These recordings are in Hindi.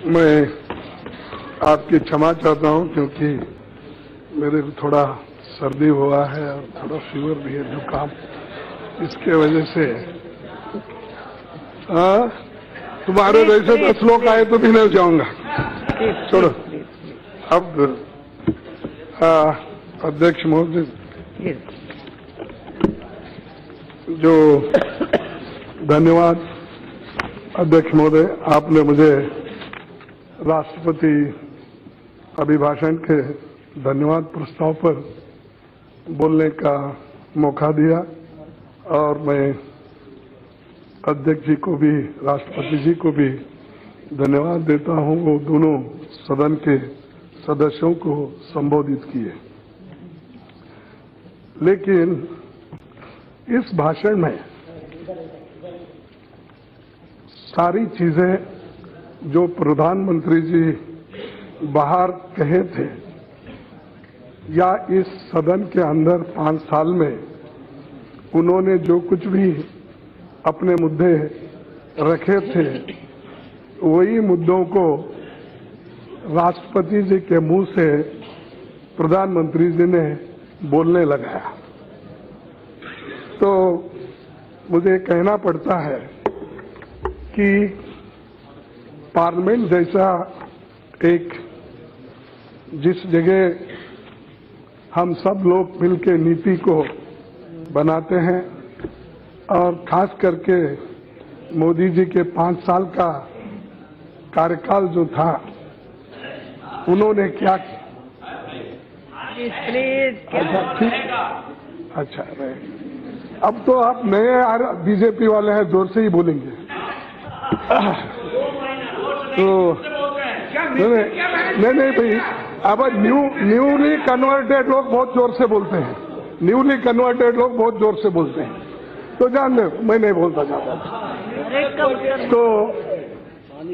मैं आपकी क्षमा चाहता हूं क्योंकि मेरे को थोड़ा सर्दी हुआ है और थोड़ा फीवर भी है, जुकाम, इसके वजह से तुम्हारे जैसे 10 लोग आए तो भी नहीं जाऊंगा। छोड़ो। अब अध्यक्ष महोदय, जो धन्यवाद अध्यक्ष महोदय, आपने मुझे राष्ट्रपति अभिभाषण के धन्यवाद प्रस्ताव पर बोलने का मौका दिया और मैं अध्यक्ष जी को भी, राष्ट्रपति जी को भी धन्यवाद देता हूं। वो दोनों सदन के सदस्यों को संबोधित किए, लेकिन इस भाषण में सारी चीजें जो प्रधानमंत्री जी बाहर कहे थे या इस सदन के अंदर 5 साल में उन्होंने जो कुछ भी अपने मुद्दे रखे थे, वही मुद्दों को राष्ट्रपति जी के मुंह से प्रधानमंत्री जी ने बोलने लगाया। तो मुझे कहना पड़ता है कि पार्लियामेंट जैसा एक, जिस जगह हम सब लोग मिलकर नीति को बनाते हैं और खास करके मोदी जी के 5 साल का कार्यकाल जो था, उन्होंने क्या किया? अच्छा, ठीक, अच्छा, अब तो आप नए बीजेपी वाले हैं, जोर से ही बोलेंगे। तो नहीं भाई, अब न्यूली कन्वर्टेड लोग बहुत जोर से बोलते हैं, न्यूली कन्वर्टेड लोग बहुत जोर से बोलते हैं, तो जान दो, मैं नहीं बोलता जाता। तो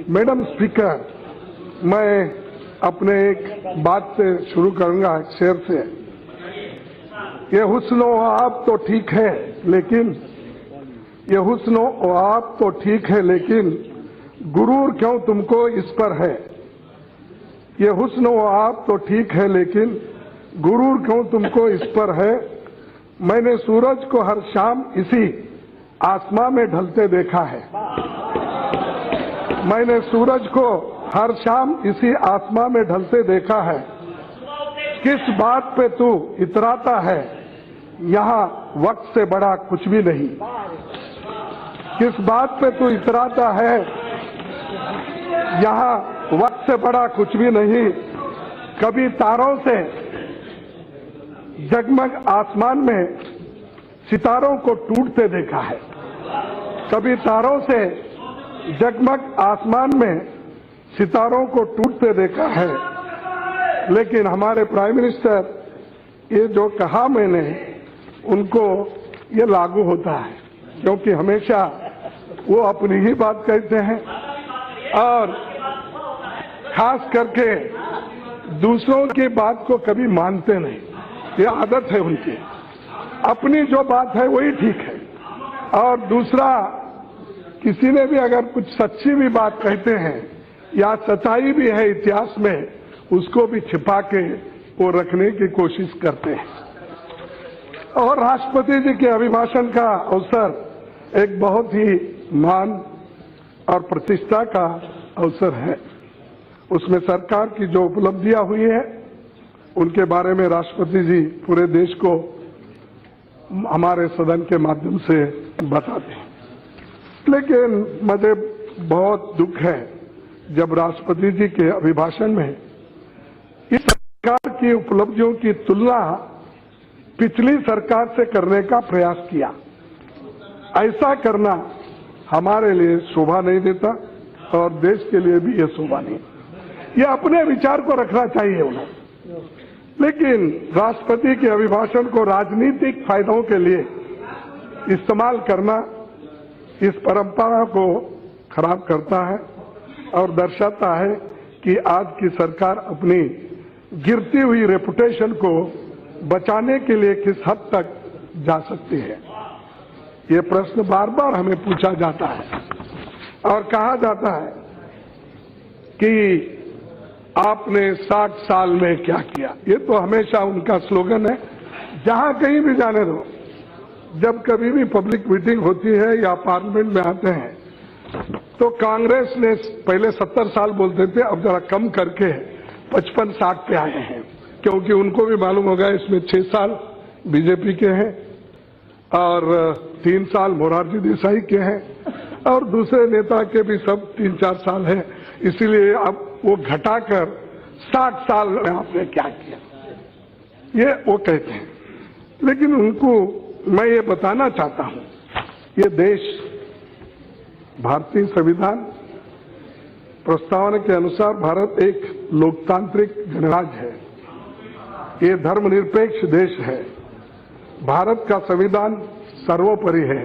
मैडम स्पीकर, मैं अपने एक बात से शुरू करूंगा, शेर से। ये हुस्नो आप तो ठीक है, लेकिन ये हुस्नो आप तो ठीक है, लेकिन गुरूर क्यों तुमको इस पर है? ये हुस्नो आप तो ठीक है, लेकिन गुरूर क्यों तुमको इस पर है? मैंने सूरज को हर शाम इसी आसमां में ढलते देखा है। मैंने सूरज को हर शाम इसी आसमां में ढलते देखा है। किस बात पे तू इतराता है? यहाँ वक्त से बड़ा कुछ भी नहीं। किस बात पे तू इतराता है? यहाँ वक्त से बड़ा कुछ भी नहीं। कभी तारों से जगमग आसमान में सितारों को टूटते देखा है। कभी तारों से जगमग आसमान में सितारों को टूटते देखा है। लेकिन हमारे प्राइम मिनिस्टर, ये जो कहा मैंने, उनको ये लागू होता है, क्योंकि हमेशा वो अपनी ही बात कहते हैं और खास करके दूसरों की बात को कभी मानते नहीं। ये आदत है उनकी, अपनी जो बात है वही ठीक है, और दूसरा किसी ने भी अगर कुछ सच्ची भी बात कहते हैं या सच्चाई भी है इतिहास में, उसको भी छिपा के वो रखने की कोशिश करते हैं। और राष्ट्रपति जी के अभिभाषण का अवसर एक बहुत ही मान और प्रतिष्ठा का अवसर है। उसमें सरकार की जो उपलब्धियां हुई है, उनके बारे में राष्ट्रपति जी पूरे देश को हमारे सदन के माध्यम से बताते हैं। लेकिन मुझे बहुत दुख है जब राष्ट्रपति जी के अभिभाषण में इस सरकार की उपलब्धियों की तुलना पिछली सरकार से करने का प्रयास किया। ऐसा करना हमारे लिए शोभा नहीं देता और देश के लिए भी ये शोभा नहीं। ये अपने विचार को रखना चाहिए उन्हें, लेकिन राष्ट्रपति के अभिभाषण को राजनीतिक फायदों के लिए इस्तेमाल करना इस परंपरा को खराब करता है और दर्शाता है कि आज की सरकार अपनी गिरती हुई रेपुटेशन को बचाने के लिए किस हद तक जा सकती है। ये प्रश्न बार बार हमें पूछा जाता है और कहा जाता है कि आपने 60 साल में क्या किया। ये तो हमेशा उनका स्लोगन है, जहां कहीं भी जाने दो। जब कभी भी पब्लिक मीटिंग होती है या पार्लियामेंट में आते हैं तो कांग्रेस ने पहले 70 साल बोलते थे, अब जरा कम करके 55-60 पे आए हैं, क्योंकि उनको भी मालूम होगा इसमें 6 साल बीजेपी के हैं और 3 साल मोरारजी देसाई के हैं और दूसरे नेता के भी सब 3-4 साल हैं। इसीलिए अब वो घटाकर 60 साल में आपने क्या किया, ये वो कहते हैं। लेकिन उनको मैं ये बताना चाहता हूं, ये देश भारतीय संविधान प्रस्तावना के अनुसार भारत एक लोकतांत्रिक गणराज्य है, ये धर्मनिरपेक्ष देश है। भारत का संविधान सर्वोपरि है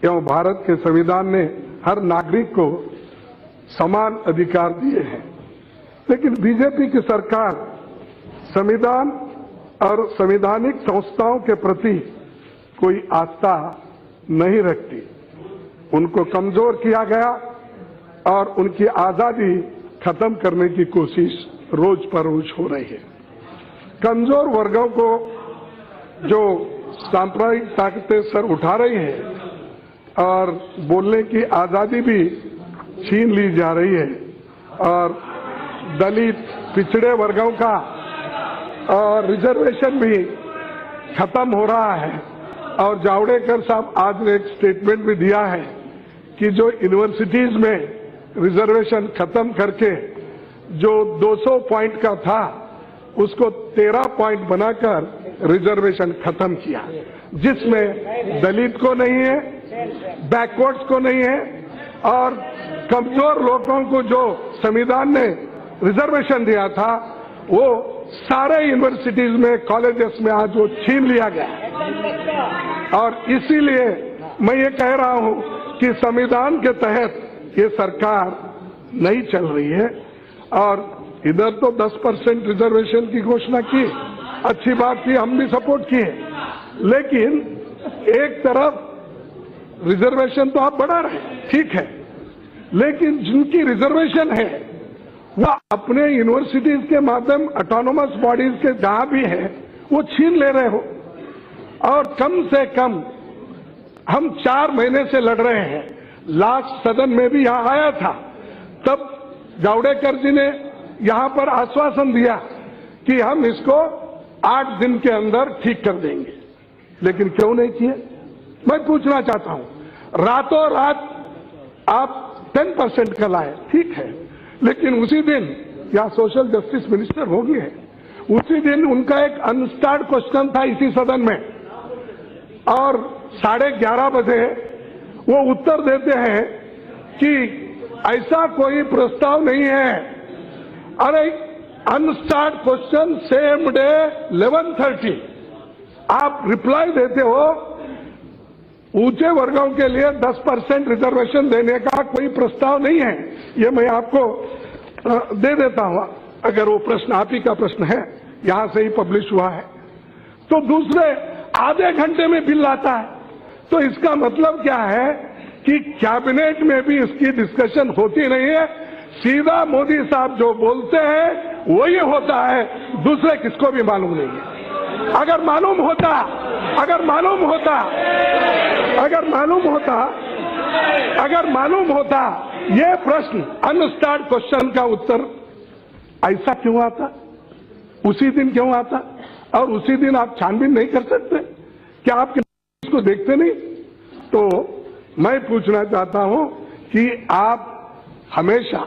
एवं भारत के संविधान ने हर नागरिक को समान अधिकार दिए हैं। लेकिन बीजेपी की सरकार संविधान और संवैधानिक संस्थाओं के प्रति कोई आस्था नहीं रखती। उनको कमजोर किया गया और उनकी आजादी खत्म करने की कोशिश रोज पर रोज हो रही है। कमजोर वर्गों को जो सांप्रदायिक ताकतें सर उठा रही है और बोलने की आजादी भी छीन ली जा रही है और दलित पिछड़े वर्गों का और रिजर्वेशन भी खत्म हो रहा है। और जावड़ेकर साहब आज ने एक स्टेटमेंट भी दिया है कि जो यूनिवर्सिटीज में रिजर्वेशन खत्म करके जो 200 पॉइंट का था उसको 13 पॉइंट बनाकर रिजर्वेशन खत्म किया, जिसमें दलित को नहीं है, बैकवर्ड्स को नहीं है और कमजोर लोगों को जो संविधान ने रिजर्वेशन दिया था वो सारे यूनिवर्सिटीज में कॉलेजेस में आज वो छीन लिया गया। और इसीलिए मैं ये कह रहा हूं कि संविधान के तहत ये सरकार नहीं चल रही है। और इधर तो 10% रिजर्वेशन की घोषणा की, अच्छी बात थी, हम भी सपोर्ट किए। लेकिन एक तरफ रिजर्वेशन तो आप बढ़ा रहे हैं, ठीक है, लेकिन जिनकी रिजर्वेशन है वो अपने यूनिवर्सिटीज के माध्यम ऑटोनोमस बॉडीज के जहां भी है वो छीन ले रहे हो। और कम से कम हम 4 महीने से लड़ रहे हैं। लास्ट सदन में भी यहां आया था, तब जावड़ेकर जी ने यहां पर आश्वासन दिया कि हम इसको 8 दिन के अंदर ठीक कर देंगे, लेकिन क्यों नहीं किए? मैं पूछना चाहता हूं, रातों रात आप 10% का लाए, ठीक है, लेकिन उसी दिन या सोशल जस्टिस मिनिस्टर होगी है, उसी दिन उनका एक अनस्टार्ड क्वेश्चन था इसी सदन में और 11:30 बजे वो उत्तर देते हैं कि ऐसा कोई प्रस्ताव नहीं है। अरे अनस्टार्ड क्वेश्चन सेम डे 11:30 आप रिप्लाई देते हो, ऊंचे वर्गों के लिए 10% रिजर्वेशन देने का कोई प्रस्ताव नहीं है। ये मैं आपको दे देता हूं, अगर वो प्रश्न आप ही का प्रश्न है, यहां से ही पब्लिश हुआ है। तो दूसरे आधे घंटे में बिल आता है, तो इसका मतलब क्या है कि कैबिनेट में भी इसकी डिस्कशन होती नहीं है। सीधा मोदी साहब जो बोलते हैं वही होता है, दूसरे किसको भी मालूम नहीं है। अगर मालूम होता ये प्रश्न अनस्टार्ड क्वेश्चन का उत्तर ऐसा क्यों आता, उसी दिन क्यों आता, और उसी दिन आप छानबीन नहीं कर सकते? क्या आप इसको देखते नहीं? तो मैं पूछना चाहता हूं कि आप हमेशा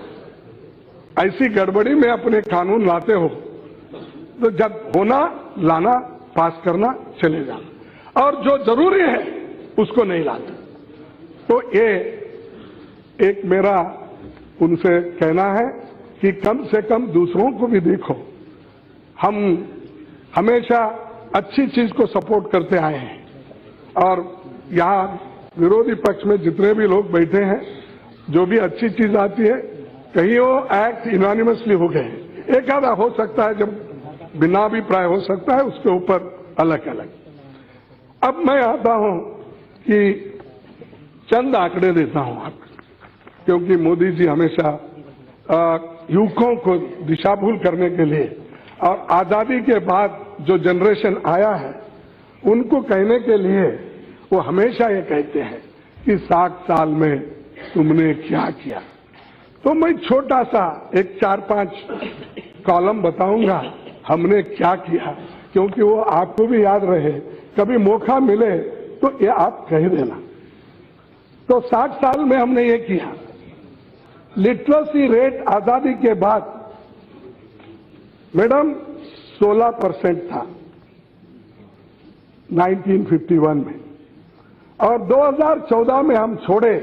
ऐसी गड़बड़ी में अपने कानून लाते हो, तो जब होना लाना पास करना चले जाना, और जो जरूरी है उसको नहीं लाते। तो ये एक मेरा उनसे कहना है कि कम से कम दूसरों को भी देखो। हम हमेशा अच्छी चीज को सपोर्ट करते आए हैं और यहां विरोधी पक्ष में जितने भी लोग बैठे हैं, जो भी अच्छी चीज आती है, कहीं वो एक्ट यूनानिमसली हो गए, एक आधा हो सकता है जब बिना अभिप्राय हो सकता है, उसके ऊपर अलग अलग। अब मैं आता हूं कि चंद आंकड़े देता हूं आपको, क्योंकि मोदी जी हमेशा युवकों को दिशाभूल करने के लिए और आजादी के बाद जो जनरेशन आया है उनको कहने के लिए वो हमेशा ये कहते हैं कि 60 साल में तुमने क्या किया। तो मैं छोटा सा एक 4-5 कॉलम बताऊंगा हमने क्या किया, क्योंकि वो आपको भी याद रहे, कभी मौका मिले तो ये आप कह देना। तो 60 साल में हमने ये किया। लिटरेसी रेट आजादी के बाद मैडम 16% था 1951 में, और 2014 में हम छोड़े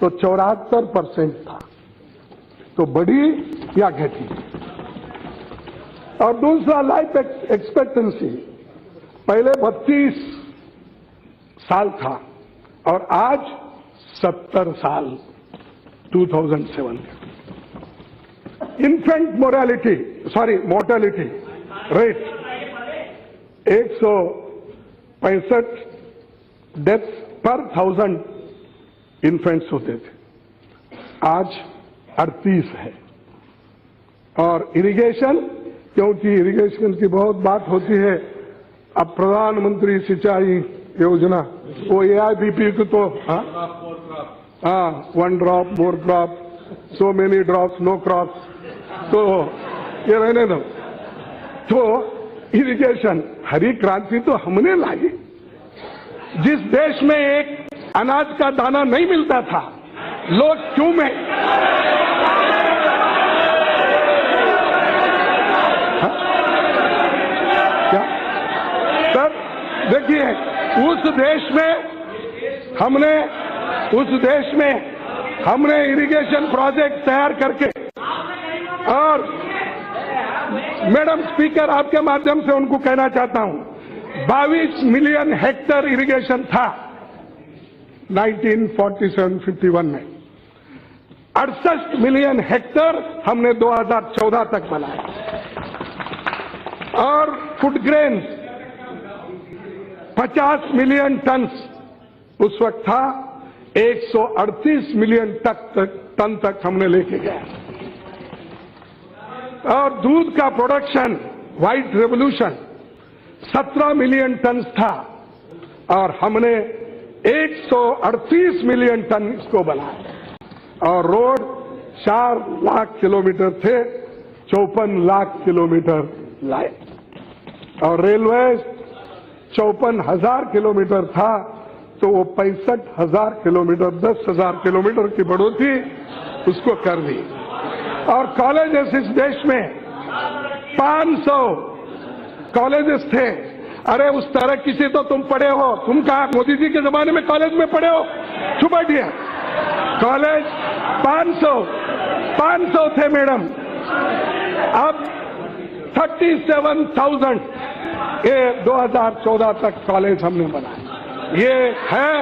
तो 74% था। तो बढ़ी या घटी? और दूसरा लाइफ एक्सपेक्टेंसी पहले 32 साल था और आज 70 साल 2007 का। इन्फेंट मोर्टेलिटी रेट 165 डेथ्स पर 1000 इन्फेंट्स होते थे, आज 38 है। और इरिगेशन, क्योंकि इरिगेशन की बहुत बात होती है, अब प्रधानमंत्री सिंचाई योजना वो AIBP को तो one drop more crop, so many drops no crops, तो ये रहने दो। तो इरिगेशन हरी क्रांति तो हमने लाई। जिस देश में एक अनाज का दाना नहीं मिलता था, लोग क्यों में क्या सर देखिए, उस देश में हमने इरिगेशन प्रोजेक्ट तैयार करके, और मैडम स्पीकर आपके माध्यम से उनको कहना चाहता हूं, 22 मिलियन हेक्टेयर इरिगेशन था 1947-51 में, 68 मिलियन हेक्टेयर हमने 2014 तक बनाया। और फूड ग्रेन्स 50 मिलियन टन उस वक्त था, 138 मिलियन टन तक हमने लेके गए। और दूध का production white revolution 17 million ton था और हमने 138 मिलियन टन इसको बनाया। और रोड 4 लाख किलोमीटर थे, 54 लाख किलोमीटर लाए। और रेलवे 54,000 किलोमीटर था, तो वो 65,000 किलोमीटर, 10,000 किलोमीटर की बढ़ोतरी उसको कर दी। और कॉलेजेस इस देश में 500 कॉलेजेस थे। अरे उस तरक्की से तो तुम पढ़े हो, तुम कहा मोदी जी के जमाने में कॉलेज में पढ़े हो? चुप बैठिए। कॉलेज 500 थे मैडम, अब 37,000 ये 2014 तक कॉलेज हमने बनाए। ये है,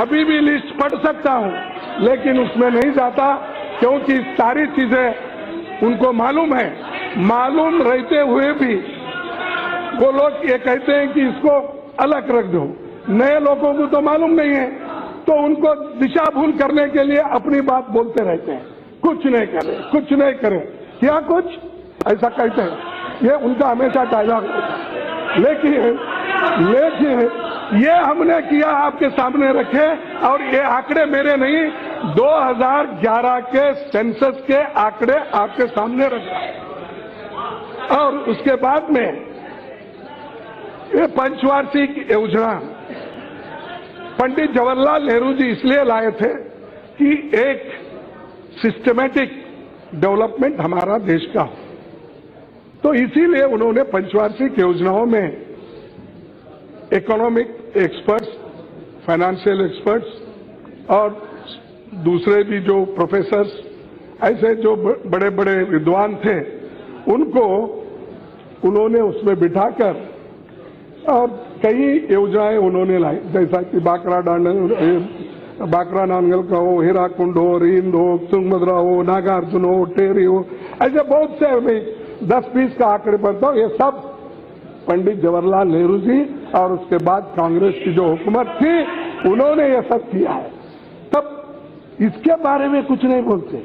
अभी भी लिस्ट पढ़ सकता हूं, लेकिन उसमें नहीं जाता, क्योंकि सारी चीजें उनको मालूम है। मालूम रहते हुए भी वो लोग ये कहते हैं कि इसको अलग रख दो। नए लोगों को तो मालूम नहीं है, तो उनको दिशा भूल करने के लिए अपनी बात बोलते रहते हैं, कुछ नहीं करे, कुछ नहीं करे, क्या कुछ ऐसा कहते हैं। ये उनका हमेशा डायलॉग होता है। लेकिन ये हमने किया, आपके सामने रखे। और ये आंकड़े मेरे नहीं, 2011 के सेंसस के आंकड़े आपके सामने रखा। और उसके बाद में ये पंचवार्षिक योजना पंडित जवाहरलाल नेहरू जी इसलिए लाए थे कि एक सिस्टमैटिक डेवलपमेंट हमारा देश का हो। तो इसीलिए उन्होंने पंचवार्षिक योजनाओं में इकोनॉमिक एक्सपर्ट्स, फाइनेंशियल एक्सपर्ट्स और दूसरे भी जो प्रोफेसर्स, ऐसे जो बड़े बड़े विद्वान थे, उनको उन्होंने उसमें बिठाकर और कई योजनाएं उन्होंने लाई, जैसा कि बाकरा नांगल का हो, हीराकुंड हो, रींद हो, तुंगभद्रा हो, नागार्जुन हो, टेरी हो, ऐसे बहुत से 10-20 का आंकड़े पढ़ता हूं। ये सब पंडित जवाहरलाल नेहरू जी और उसके बाद कांग्रेस की जो हुकूमत थी, उन्होंने ये सब किया है। तब इसके बारे में कुछ नहीं बोलते।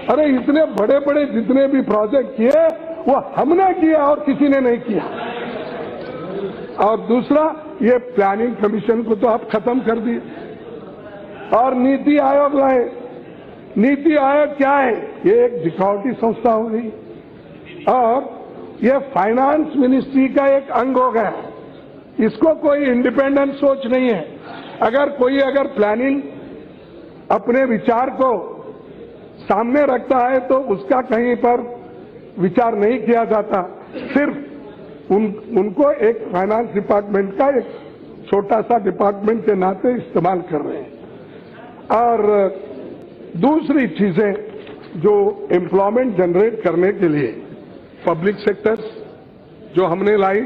अरे इतने बड़े बड़े जितने भी प्रोजेक्ट किए वो हमने किया और किसी ने नहीं किया। और दूसरा, ये प्लानिंग कमीशन को तो आप खत्म कर दिए और नीति आयोग लाए। नीति आयोग क्या है? ये एक दिखावटी संस्था हो गई और ये फाइनेंस मिनिस्ट्री का एक अंग हो गया। इसको कोई इंडिपेंडेंट सोच नहीं है। अगर प्लानिंग अपने विचार को सामने रखता है तो उसका कहीं पर विचार नहीं किया जाता, सिर्फ उनको एक फाइनेंस डिपार्टमेंट का एक छोटा सा डिपार्टमेंट के नाते इस्तेमाल कर रहे हैं। और दूसरी चीजें जो एम्प्लॉयमेंट जनरेट करने के लिए पब्लिक सेक्टर्स जो हमने लाई,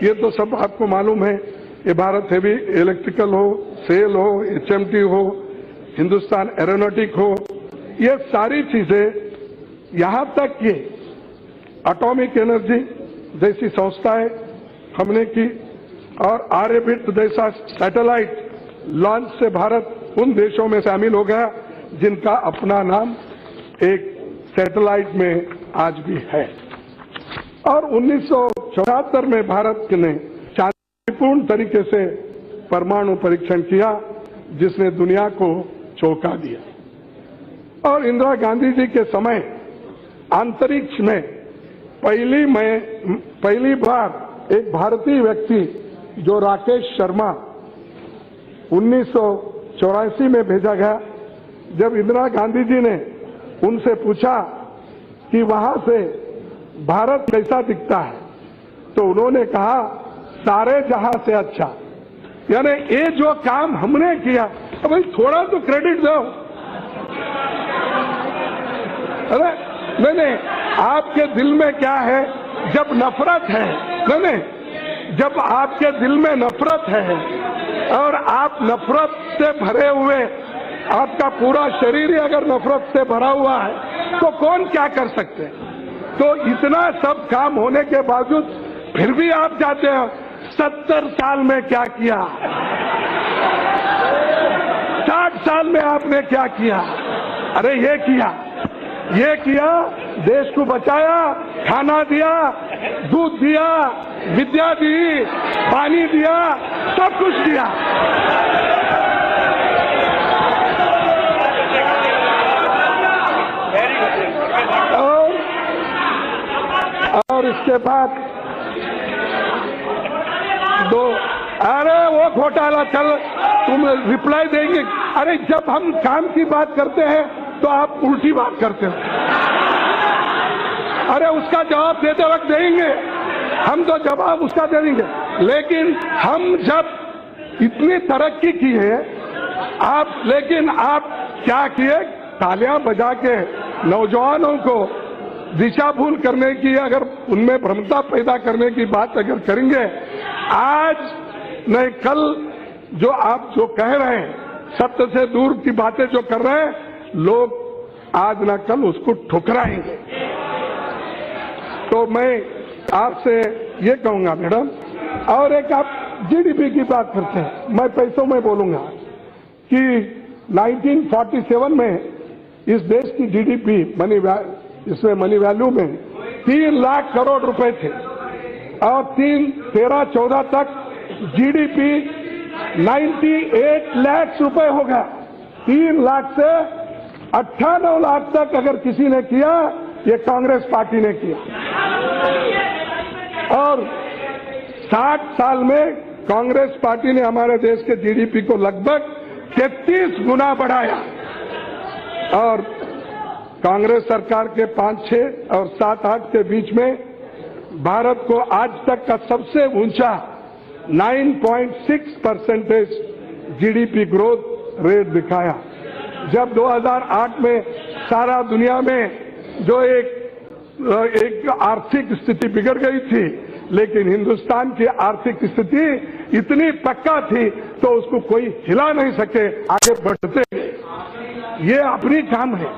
ये तो सब आपको मालूम है। ये भारत हेवी इलेक्ट्रिकल हो, सेल हो, HMT हो, हिंदुस्तान एरोनॉटिक हो, ये सारी चीजें, यहां तक कि एटॉमिक एनर्जी जैसी संस्थाएं हमने की और आर्यभट्ट जैसा सैटेलाइट लॉन्च से भारत उन देशों में शामिल हो गया जिनका अपना नाम एक सैटेलाइट में आज भी है। और 1974 में भारत ने शांतिपूर्ण तरीके से परमाणु परीक्षण किया जिसने दुनिया को चौंका दिया। और इंदिरा गांधी जी के समय अंतरिक्ष में पहली बार एक भारतीय व्यक्ति जो राकेश शर्मा 1984 में भेजा गया। जब इंदिरा गांधी जी ने उनसे पूछा कि वहां से भारत कैसा दिखता है, तो उन्होंने कहा सारे जहां से अच्छा। यानी ये जो काम हमने किया, तो भाई थोड़ा तो क्रेडिट दो। अरे नहीं, आपके दिल में क्या है? जब नफरत है, नहीं, जब आपके दिल में नफरत है और आप नफरत से भरे हुए, आपका पूरा शरीर ही अगर नफरत से भरा हुआ है तो कौन क्या कर सकते हैं? तो इतना सब काम होने के बावजूद फिर भी आप जाते हो 70 साल में क्या किया, 60 साल में आपने क्या किया? अरे ये किया, देश को बचाया, खाना दिया, दूध दिया, विद्या दी, पानी दिया, सब कुछ दिया। और इसके बाद अरे वो घोटाला, चल तुम रिप्लाई देंगे। अरे जब हम काम की बात करते हैं तो आप उल्टी बात करते हो। अरे उसका जवाब देते वक्त देंगे, हम तो जवाब उसका दे देंगे। लेकिन हम जब इतनी तरक्की की है लेकिन आप क्या किए? तालियां बजा के नौजवानों को दिशा भूल करने की, अगर उनमें भ्रमता पैदा करने की बात अगर करेंगे, आज नहीं कल जो आप जो कह रहे हैं, सत्य से दूर की बातें जो कर रहे हैं, लोग आज न कल उसको ठुकराएंगे। तो मैं आपसे ये कहूंगा मैडम, और एक आप जीडीपी की बात करते हैं, मैं पैसों में बोलूंगा कि 1947 में इस देश की जीडीपी इसमें मनी वैल्यू में 3 लाख करोड़ रुपए थे और 13-14 तक जीडीपी 98 लाख रुपए हो गया। 3 लाख से 98 लाख तक अगर किसी ने किया, ये कांग्रेस पार्टी ने किया। और 60 साल में कांग्रेस पार्टी ने हमारे देश के जीडीपी को लगभग 33 गुना बढ़ाया। और कांग्रेस सरकार के 5-6 और 7-8 के बीच में भारत को आज तक का सबसे ऊंचा 9.6% जीडीपी ग्रोथ रेट दिखाया। जब 2008 में सारा दुनिया में जो एक आर्थिक स्थिति बिगड़ गई थी, लेकिन हिंदुस्तान की आर्थिक स्थिति इतनी पक्का थी तो उसको कोई हिला नहीं सके, आगे बढ़ते। ये अपनी काम है।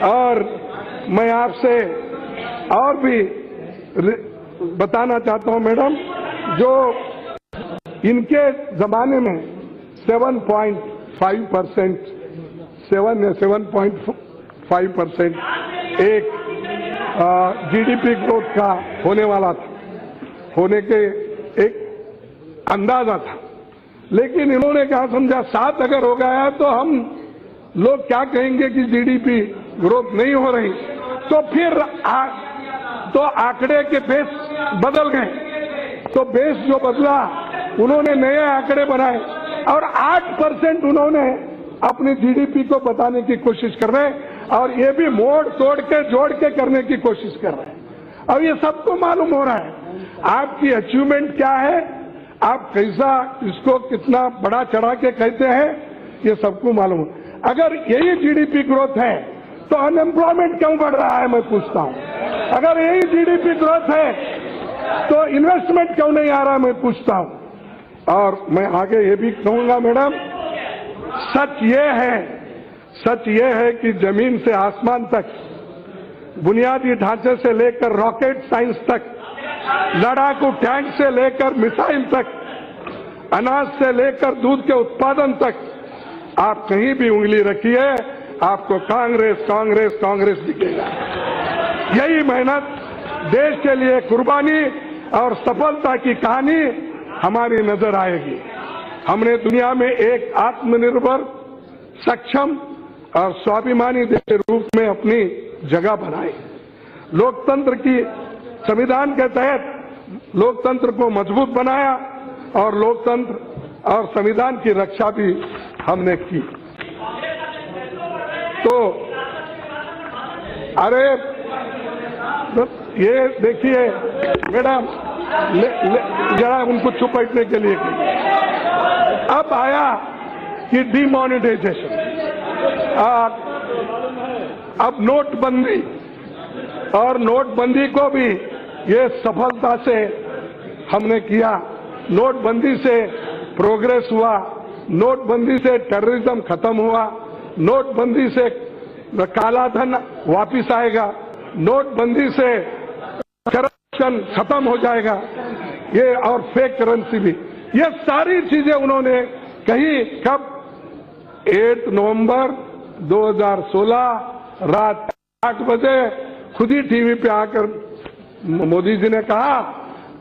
और मैं आपसे और भी बताना चाहता हूं मैडम, जो इनके जमाने में 7.5%, 7 या 7.5 5% एक जीडीपी ग्रोथ का होने वाला था, होने के एक अंदाजा था। लेकिन इन्होंने क्या समझा, 7 अगर हो गया तो हम लोग क्या कहेंगे कि जीडीपी ग्रोथ नहीं हो रही, तो फिर तो आंकड़े के बेस बदल गए। तो बेस जो बदला, उन्होंने नए आंकड़े बनाए और 8% उन्होंने अपनी जीडीपी को बताने की कोशिश कर रहे हैं, और ये भी मोड़ तोड़ के जोड़ के करने की कोशिश कर रहे हैं। और ये सबको मालूम हो रहा है आपकी अचीवमेंट क्या है, आप कैसा इसको कितना बड़ा चढ़ा के कहते हैं, ये सबको मालूम है। अगर यही जीडीपी ग्रोथ है तो अनएम्प्लॉयमेंट क्यों बढ़ रहा है, मैं पूछता हूं। अगर यही जीडीपी ग्रोथ है तो इन्वेस्टमेंट क्यों नहीं आ रहा, मैं पूछता हूं। और मैं आगे ये भी कहूंगा मैडम, सच ये है कि जमीन से आसमान तक, बुनियादी ढांचे से लेकर रॉकेट साइंस तक, लड़ाकू टैंक से लेकर मिसाइल तक, अनाज से लेकर दूध के उत्पादन तक, आप कहीं भी उंगली रखिए आपको कांग्रेस कांग्रेस कांग्रेस दिखेगा। यही मेहनत, देश के लिए कुर्बानी और सफलता की कहानी हमारी नजर आएगी। हमने दुनिया में एक आत्मनिर्भर, सक्षम और स्वाभिमानी देश के रूप में अपनी जगह बनाई। लोकतंत्र की, संविधान के तहत लोकतंत्र को मजबूत बनाया और लोकतंत्र और संविधान की रक्षा भी हमने की। तो अरे ये देखिए मैडम, जरा उनको चुप बैठने के लिए कहिए। अब आया कि डिमोनेटाइजेशन, अब नोटबंदी, और नोटबंदी को भी ये सफलता से हमने किया। नोटबंदी से प्रोग्रेस हुआ, नोटबंदी से टेररिज्म खत्म हुआ, नोटबंदी से काला धन वापिस आएगा, नोटबंदी से करप्शन खत्म हो जाएगा, ये और फेक करेंसी भी, ये सारी चीजें उन्होंने कही। कब? 8 नवंबर 2016 रात 8 बजे खुद ही टीवी पे आकर मोदी जी ने कहा,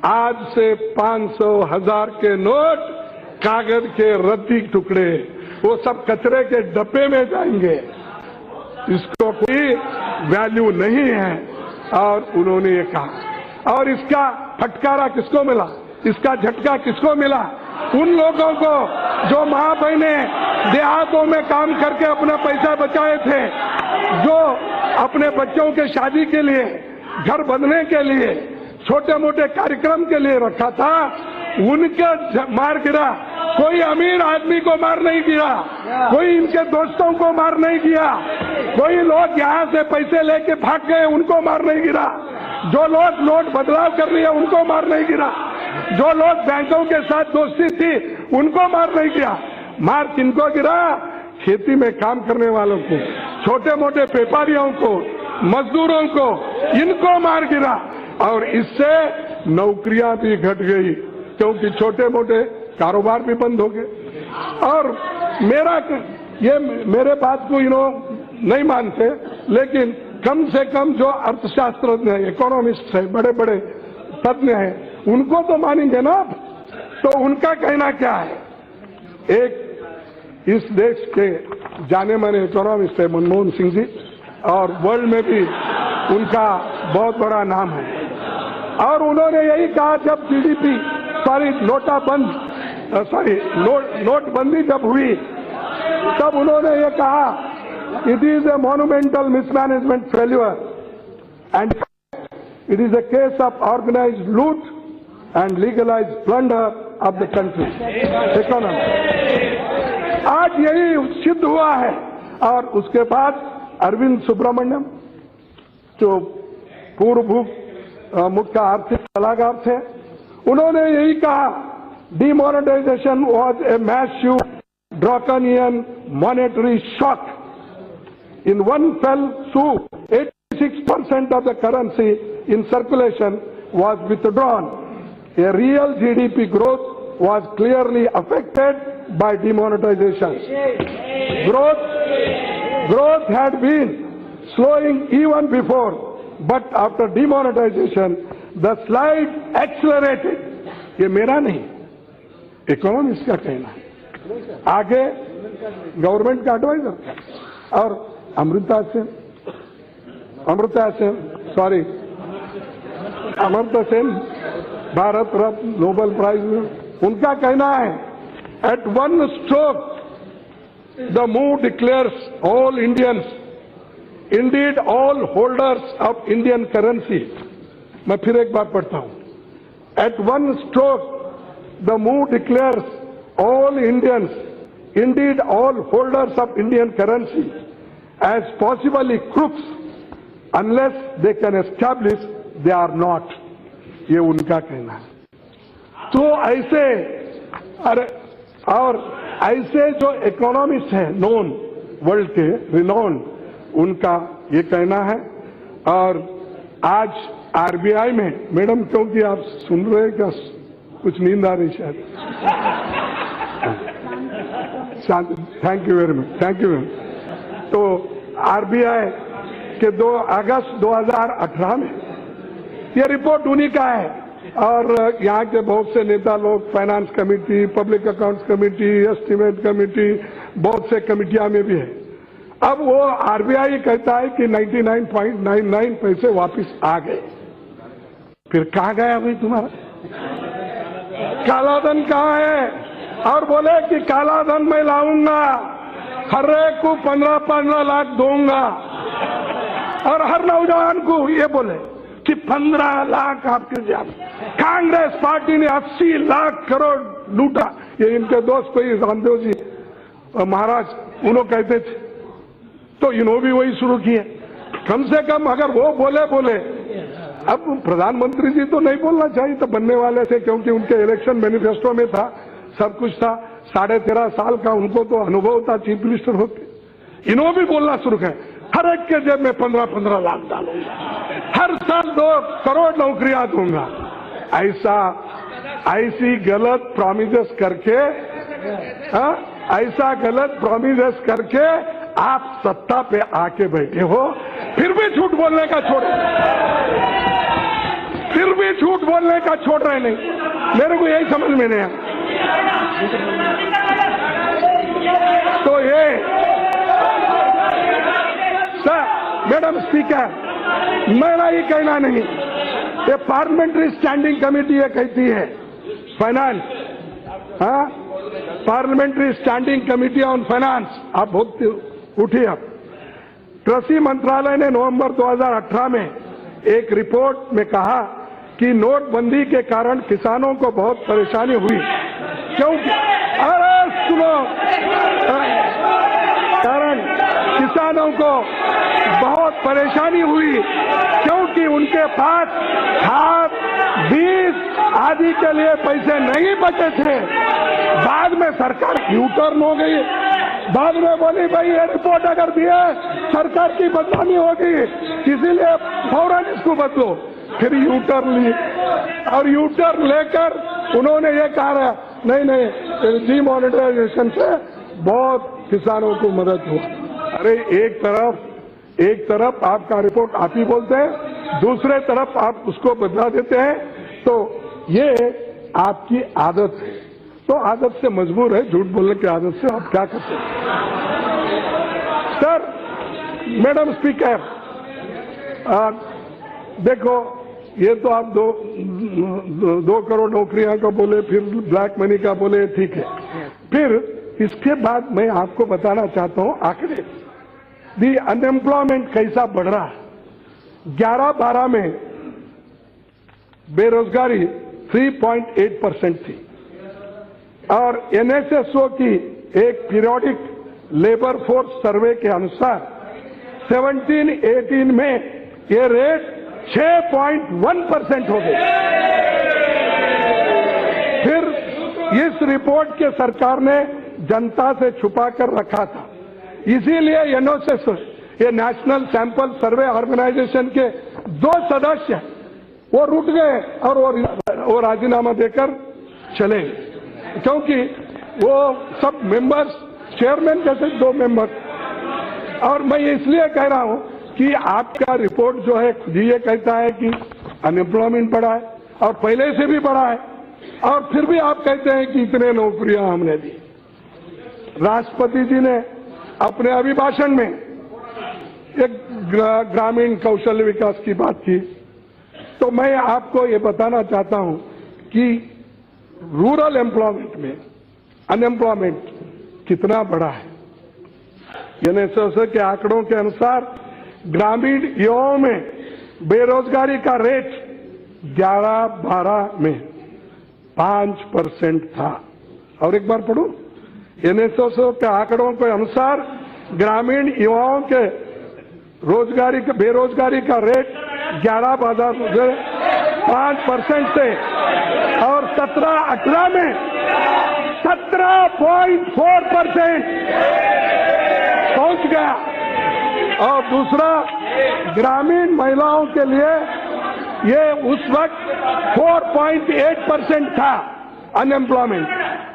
आज से 500, 1000 के नोट कागज के रद्दी टुकड़े, वो सब कचरे के डब्बे में जाएंगे, इसको कोई वैल्यू नहीं है। और उन्होंने ये कहा, और इसका फटकारा किसको मिला, इसका झटका किसको मिला? उन लोगों को जो मां बहनें देहातों में काम करके अपना पैसा बचाए थे, जो अपने बच्चों के शादी के लिए, घर बनने के लिए, छोटे मोटे कार्यक्रम के लिए रखा था, उनका मार गिरा। कोई अमीर आदमी को मार नहीं गिरा, कोई इनके दोस्तों को मार नहीं गिरा, कोई लोग यहां से पैसे लेके भाग गए उनको मार नहीं गिरा, जो लोग नोट बदलाव कर रही है उनको मार नहीं गिरा, जो लोग बैंकों के साथ दोस्ती थी उनको मार नहीं गिरा। मार किनको गिरा? खेती में काम करने वालों को, छोटे मोटे व्यापारियों को, मजदूरों को, इनको मार गिरा। और इससे नौकरियां भी घट गई, क्योंकि छोटे मोटे कारोबार भी बंद हो गए। और मेरे बात को नहीं मानते, लेकिन कम से कम जो अर्थशास्त्रज्ञ है, इकोनॉमिस्ट है, बड़े बड़े तज्ञ हैं, उनको तो मानेंगे ना। तो उनका कहना क्या है? एक इस देश के जाने माने इकोनॉमिस्ट है मनमोहन सिंह जी, और वर्ल्ड में भी उनका बहुत बड़ा नाम है। और उन्होंने यही कहा, जब जीडीपी नोटबंदी जब हुई, तब उन्होंने ये कहा, it is a monumental mismanagement failure and it is a case of organized loot and legalized plunder of the country economy। आज यही सिद्ध हुआ है। और उसके बाद अरविंद सुब्रमण्यम, जो पूर्व मुख्य आर्थिक सलाहकार थे, उन्होंने यही कहा, demonetisation was a massive draconian monetary shock. In one fell swoop, 86% of the currency in circulation was withdrawn. A real GDP growth was clearly affected by demonetization. Growth had been slowing even before, but after demonetization, the slide accelerated. ये मेरा नहीं, इकोनॉमिस्ट का कहना है। आगे गवर्नमेंट का एडवाइजर और अमृता सेन भारत रत्न नोबेल प्राइज में, उनका कहना है at one stroke the move declares all Indians, indeed all holders of Indian currency. मैं फिर एक बार पढ़ता हूं, at one stroke the move declares all Indians, indeed all holders of Indian currency, as possibly crooks unless they can establish they are not. ये उनका कहना है। तो ऐसे और ऐसे जो इकोनॉमिस्ट हैं नोन वर्ल्ड के रिनोन, उनका ये कहना है। और आज आरबीआई में, मैडम क्योंकि आप सुन रहे हैं क्या, कुछ नींद आ रही शायद? Thank you very much, thank you. तो आरबीआई के 2 अगस्त 2018 में ये रिपोर्ट उन्हीं का है, और यहाँ के बहुत से नेता लोग, finance committee, public accounts committee, estimate committee, बहुत से कमेटियां में भी है। अब वो आरबीआई कहता है कि 99.99 पैसे वापस आ गए। फिर कहाँ गया भाई तुम्हारा कालाधन, कहाँ है? और बोले कि कालाधन मैं लाऊंगा, हर एक को 15-15 लाख दूंगा, और हर नौजवान को ये बोले कि 15 लाख आपके जान। कांग्रेस पार्टी ने 80 लाख करोड़ लूटा। ये इनके दोस्त कोई रामदेव जी महाराज, उन्होंने कहते थे, तो इन्होंने भी वही शुरू किए। कम से कम अगर वो बोले, अब प्रधानमंत्री जी तो नहीं बोलना चाहिए, तो बनने वाले थे, क्योंकि उनके इलेक्शन मैनिफेस्टो में था, सब कुछ था। 13.5 साल का उनको तो अनुभव था चीफ मिनिस्टर होते। इन्होंने भी बोलना शुरू किया, हर एक के जेब में 15-15 लाख डालूंगा, हर साल 2 करोड़ नौकरियां दूंगा। ऐसी गलत प्रॉमिसेस करके, ऐसा गलत प्रॉमिसेस करके आप सत्ता पे आके बैठे हो, फिर भी झूठ बोलने का छोड़ रहे नहीं। मेरे को यही समझ में नहीं आया। तो ये सर, मैडम स्पीकर, मेरा ये कहना नहीं, ये पार्लियामेंट्री स्टैंडिंग कमेटी ये कहती है, finance, parliamentary standing committee on finance. आप बहुत उठिए। आप कृषि मंत्रालय ने नवंबर 2018 में एक रिपोर्ट में कहा कि नोटबंदी के कारण किसानों को बहुत परेशानी हुई, क्योंकि किसानों को बहुत परेशानी हुई क्योंकि उनके पास खाद, बीज आदि के लिए पैसे नहीं बचे थे। बाद में सरकार यू टर्न हो गई, बाद में बोली भाई ये रिपोर्ट अगर दिए सरकार की बदनामी होगी, इसीलिए फौरन इसको बदलो। फिर यू टर्न ली, और यू टर्न लेकर उन्होंने ये कहा नहीं, डीमोनेटाइजेशन से बहुत किसानों को मदद हुआ। अरे एक तरफ आपका रिपोर्ट आप ही बोलते हैं, दूसरे तरफ आप उसको बदला देते हैं, तो ये आपकी आदत है। तो आदत से मजबूर है, झूठ बोलने की आदत से आप क्या कर सकते हैं। सर, मैडम स्पीकर, देखो ये तो आप 2 करोड़ नौकरियां का बोले, फिर ब्लैक मनी का बोले, ठीक है। फिर इसके बाद मैं आपको बताना चाहता हूं आंकड़े, दी अनएम्प्लॉयमेंट कैसा बढ़ रहा है। 11-12 में बेरोजगारी 3.8% थी, और एनएसएसओ की एक पीरियोडिक लेबर फोर्स सर्वे के अनुसार 17-18 में ये रेट 6.1% हो गई। फिर इस रिपोर्ट के सरकार ने जनता से छुपा कर रखा था, इसीलिए एनएसएसओ, ये नेशनल सैंपल सर्वे ऑर्गेनाइजेशन के 2 सदस्य वो रुक गए और वो राजीनामा देकर चले, क्योंकि वो सब मेंबर्स, चेयरमैन जैसे 2 मेंबर। और मैं इसलिए कह रहा हूं कि आपका रिपोर्ट जो है खुद ही ये कहता है कि अनएम्प्लॉयमेंट बढ़ा है और पहले से भी बढ़ा है, और फिर भी आप कहते हैं कि इतने नौकरियां हमने दी। राष्ट्रपति जी ने अपने अभिभाषण में एक ग्रामीण कौशल विकास की बात की, तो मैं आपको ये बताना चाहता हूं कि रूरल एम्प्लॉयमेंट में अनएम्प्लॉयमेंट कितना बढ़ा है। एनएसएस के आंकड़ों के अनुसार ग्रामीण युवाओं में बेरोजगारी का रेट 11-12 में 5% था। और एक बार पढ़ूं, एनएसएस के आंकड़ों के अनुसार ग्रामीण युवाओं के बेरोजगारी का रेट 5% से और 17-18 में 17.4% पहुंच गया। और दूसरा, ग्रामीण महिलाओं के लिए ये उस वक्त 4.8% था अनएम्प्लॉयमेंट,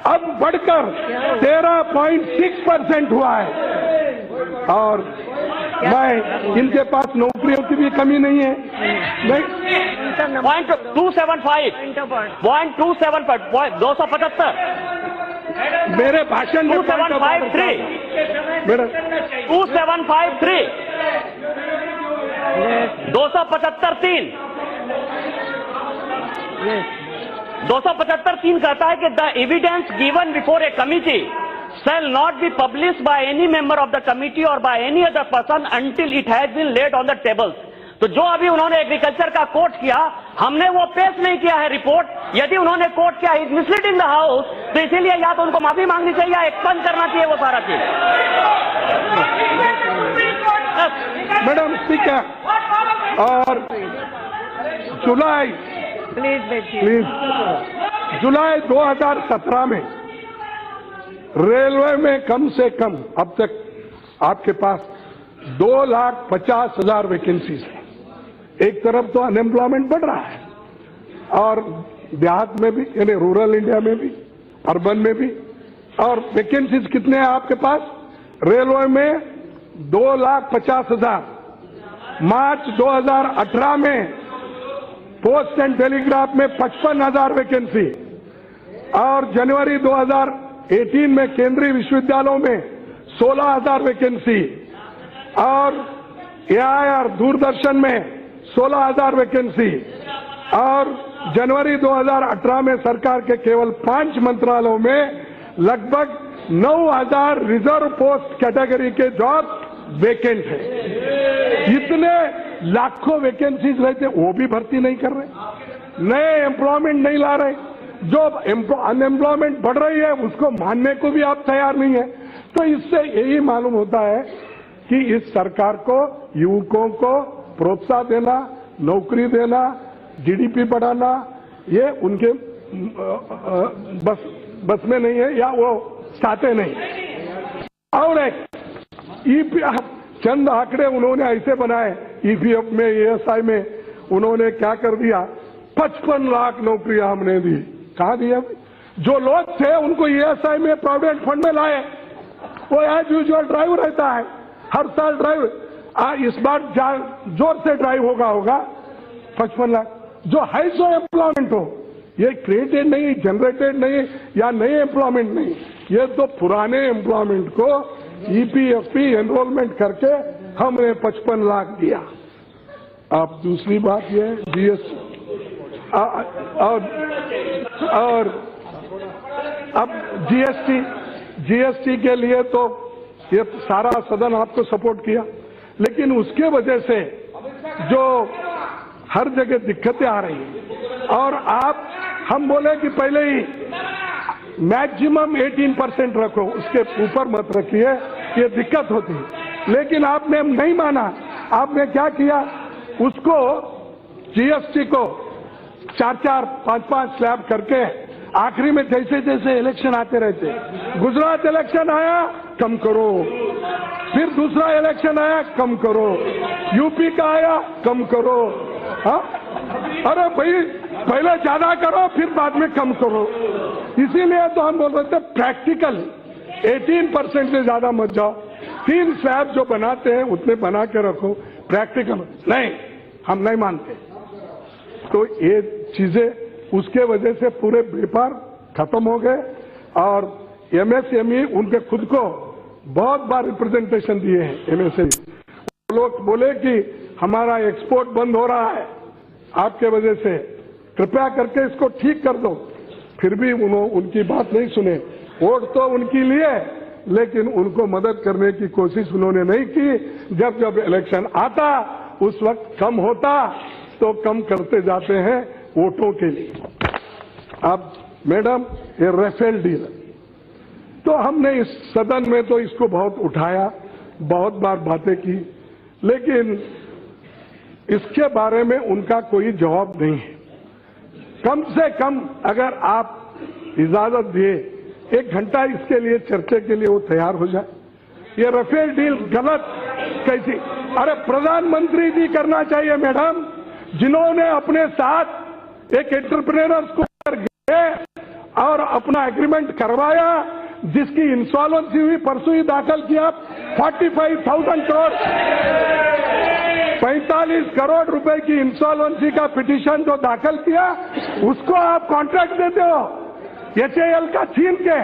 अब बढ़कर 13.6% हुआ है। और मैं इनके पास नौकरियों की भी कमी नहीं है। पॉइंट 275 मेरे भाषण में 2753 275(3) कहता है कि the evidence given before A committee shall not be published by any member of the committee or by any other person until it has been laid on the tables। तो जो अभी उन्होंने एग्रीकल्चर का कोट किया, हमने वो पेश नहीं किया है रिपोर्ट। यदि उन्होंने कोट किया इज मिसलीडिंग द हाउस, तो इसीलिए या तो उनको माफी मांगनी चाहिए या एक्सपंज करना चाहिए वो सारा चीज। मैडम स्पीकर, और जुलाई जुलाई 2017 में रेलवे में कम से कम अब तक आपके पास 2,50,000 वैकेंसीज है। एक तरफ तो अनएम्प्लॉयमेंट बढ़ रहा है और देहात में भी, यानी रूरल इंडिया में भी, अर्बन में भी। और वैकेंसीज कितने हैं आपके पास? रेलवे में 2,50,000, मार्च 2018 में पोस्ट एंड टेलीग्राफ में 55,000 वैकेंसी, और जनवरी 2018 में केंद्रीय विश्वविद्यालयों में 16,000 वैकेंसी, और एआईआर दूरदर्शन में 16,000 वैकेंसी, और जनवरी 2018 में सरकार के केवल 5 मंत्रालयों में लगभग 9,000 रिजर्व पोस्ट कैटेगरी के जॉब वेकेंट है। इतने लाखों वैकेंसीज रहते वो भी भर्ती नहीं कर रहे, नए एम्प्लॉयमेंट नहीं ला रहे, जो अनएम्प्लॉयमेंट बढ़ रही है उसको मानने को भी आप तैयार नहीं है। तो इससे यही मालूम होता है कि इस सरकार को युवकों को प्रोत्साहन देना, नौकरी देना, जीडीपी बढ़ाना, ये उनके बस में नहीं है या वो चाहते नहीं। और एक ईपीएफ चंद आंकड़े उन्होंने ऐसे बनाए, ईपीएफ में, ईएसआई में उन्होंने क्या कर दिया, 55 लाख नौकरियां हमने दी। कहां दिया? जो लोग थे उनको ईएसआई में, प्रोविडेंट फंड में लाए, वो एज यूजुअल ड्राइव रहता है, हर साल ड्राइव। इस बार जोर से ड्राइव होगा 55 लाख। जो है सो एम्प्लॉयमेंट हो, ये क्रिएटेड नहीं, जनरेटेड नहीं, या नए एम्प्लॉयमेंट नहीं, ये तो पुराने एम्प्लॉयमेंट को ईपीएफपी एनरोलमेंट करके हमने 55 लाख दिया। अब दूसरी बात ये जीएसटी, और अब जीएसटी के लिए तो ये सारा सदन आपको सपोर्ट किया, लेकिन उसके वजह से जो हर जगह दिक्कतें आ रही हैं, और हम बोले कि पहले ही मैक्सिमम 18% रखो, उसके ऊपर मत रखिए, ये दिक्कत होती है। लेकिन आपने नहीं माना, आपने क्या किया, उसको जीएसटी को 4-4, 5-5 स्लैब करके आखिरी में जैसे जैसे इलेक्शन आते रहते, गुजरात इलेक्शन आया कम करो, फिर दूसरा इलेक्शन आया कम करो, यूपी का आया कम करो। हाँ, अरे भाई पहले ज्यादा करो फिर बाद में कम करो। इसीलिए तो हम बोल रहे थे प्रैक्टिकल 18% से ज्यादा मत जाओ, 3 स्लैब जो बनाते हैं उतने बना के रखो, प्रैक्टिकल नहीं, हम नहीं मानते। तो ये चीजें उसके वजह से पूरे व्यापार खत्म हो गए और एमएसएमई उनके खुद को बहुत बार रिप्रेजेंटेशन दिए हैं एमएसएमई। लोग बोले कि हमारा एक्सपोर्ट बंद हो रहा है आपके वजह से, कृपया करके इसको ठीक कर दो। फिर भी उनकी बात नहीं सुने। वोट तो उनकी लिए, लेकिन उनको मदद करने की कोशिश उन्होंने नहीं की। जब जब इलेक्शन आता उस वक्त कम होता तो कम करते जाते हैं वोटों के लिए। अब मैडम ये राफेल डील, तो हमने इस सदन में तो इसको बहुत उठाया, बहुत बार बातें की, लेकिन इसके बारे में उनका कोई जवाब नहीं है। कम से कम अगर आप इजाजत दिए 1 घंटा इसके लिए चर्चा के लिए वो तैयार हो जाए। ये राफेल डील गलत कैसी? अरे प्रधानमंत्री जी करना चाहिए मैडम, जिन्होंने अपने साथ एक एंटरप्रेन्योर्स को गए और अपना एग्रीमेंट करवाया, जिसकी इंसॉल्वेंसी हुई, परसों ही दाखिल किया 45,000 करोड़ 45 करोड़ रुपए की इंसॉल्वेंसी का पिटीशन जो दाखिल किया, उसको आप कॉन्ट्रैक्ट देते हो HAL का छीन के,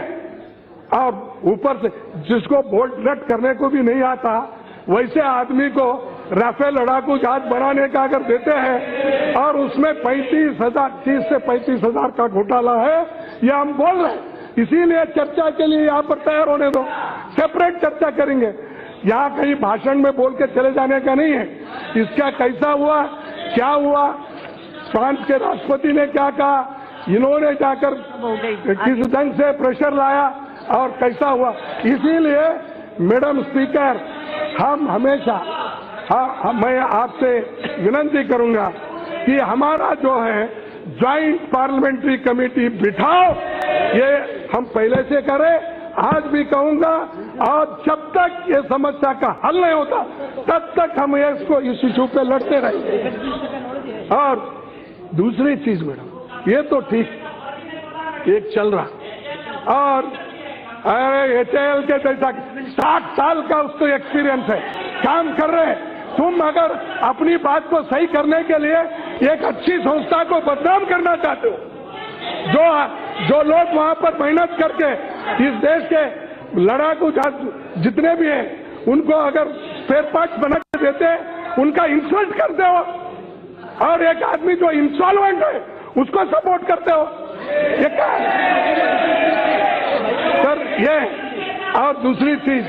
और ऊपर से जिसको बोल्ट नट करने को भी नहीं आता वैसे आदमी को राफेल लड़ाकू जहाज बनाने का अगर देते हैं और उसमें 35,000 30 से 35,000 का घोटाला है, ये हम बोल रहे हैं। इसीलिए चर्चा के लिए यहाँ पर तैयार होने दो, सेपरेट चर्चा करेंगे। यहाँ कहीं भाषण में बोल के चले जाने का नहीं है। इसका कैसा हुआ, क्या हुआ, फ्रांस के राष्ट्रपति ने क्या कहा, इन्होंने जाकर किस ढंग से प्रेशर लाया और कैसा हुआ। इसीलिए मैडम स्पीकर, हम हमेशा मैं आपसे विनती करूंगा कि हमारा जो है ज्वाइंट पार्लियामेंट्री कमेटी बिठाओ, ये हम पहले से करें, आज भी कहूंगा, और जब तक ये समस्या का हल नहीं होता तब तक हम इसको इस इशू पे लड़ते रहेंगे। और दूसरी चीज मैडम, ये तो ठीक एक चल रहा, और HAL के जैसा 60 साल का उसको एक्सपीरियंस है, काम कर रहे हैं। तुम अगर अपनी बात को सही करने के लिए एक अच्छी संस्था को बदनाम करना चाहते हो, जो लोग वहां पर मेहनत करके इस देश के लड़ाकू जहाज जितने भी हैं उनको अगर स्पेयर पार्ट्स बना के देते हैं, उनका इंसल्ट करते हो, और एक आदमी जो इंसॉल्वेंट है उसको सपोर्ट करते हो, ये क्या सर? ये और दूसरी चीज,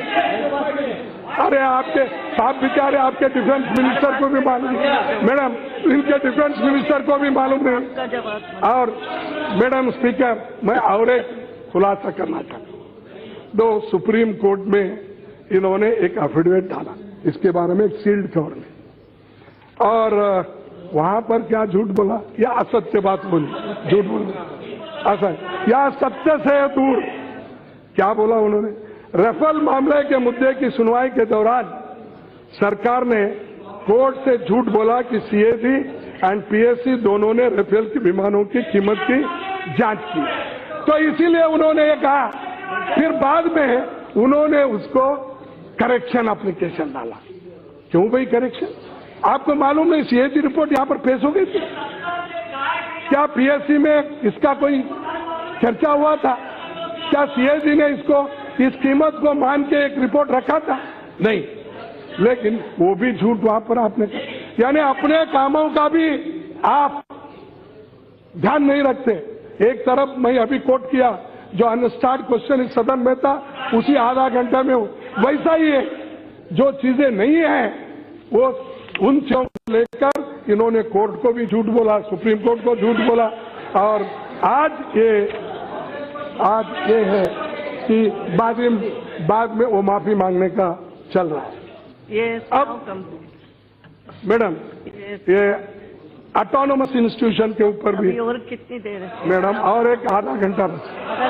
अरे आपके साहब बेचारे आपके डिफेंस मिनिस्टर को भी मालूम, मैडम इनके डिफेंस मिनिस्टर को भी मालूम नहीं। और मैडम स्पीकर, मैं और एक खुलासा करना चाहता हूं। दो सुप्रीम कोर्ट में इन्होंने एक एफिडेविट डाला इसके बारे में, एक सील्ड कवर में, और वहां पर क्या झूठ बोला या असत्य बात बोली, झूठ बोला असत्य या सत्य से दूर। क्या बोला उन्होंने? राफेल मामले के मुद्दे की सुनवाई के दौरान सरकार ने कोर्ट से झूठ बोला कि CAG एंड PSC दोनों ने राफेल के विमानों की कीमत की जांच की, तो इसीलिए उन्होंने ये कहा। फिर बाद में उन्होंने उसको करेक्शन एप्लीकेशन डाला। क्यों भाई करेक्शन? आपको मालूम नहीं CAG रिपोर्ट यहां पर पेश हो गई थी? क्या PSC में इसका कोई चर्चा हुआ था? क्या CAG ने इसको इस कीमत को मान के एक रिपोर्ट रखा था? नहीं। लेकिन वो भी झूठ वहां पर आपने, यानी अपने कामों का भी आप ध्यान नहीं रखते। एक तरफ मैं अभी कोट किया जो अनस्टार्ट क्वेश्चन इस सदन में था, उसी आधा घंटा में वैसा ही है। जो चीजें नहीं है वो उन चीजों को लेकर इन्होंने कोर्ट को भी झूठ बोला, सुप्रीम कोर्ट को झूठ बोला, और आज ये है कि बाद में वो माफी मांगने का चल रहा है। अब मैडम ये ऑटोनोमस इंस्टीट्यूशन के ऊपर भी और कितनी देर है मैडम? और एक आधा घंटा बस। आधा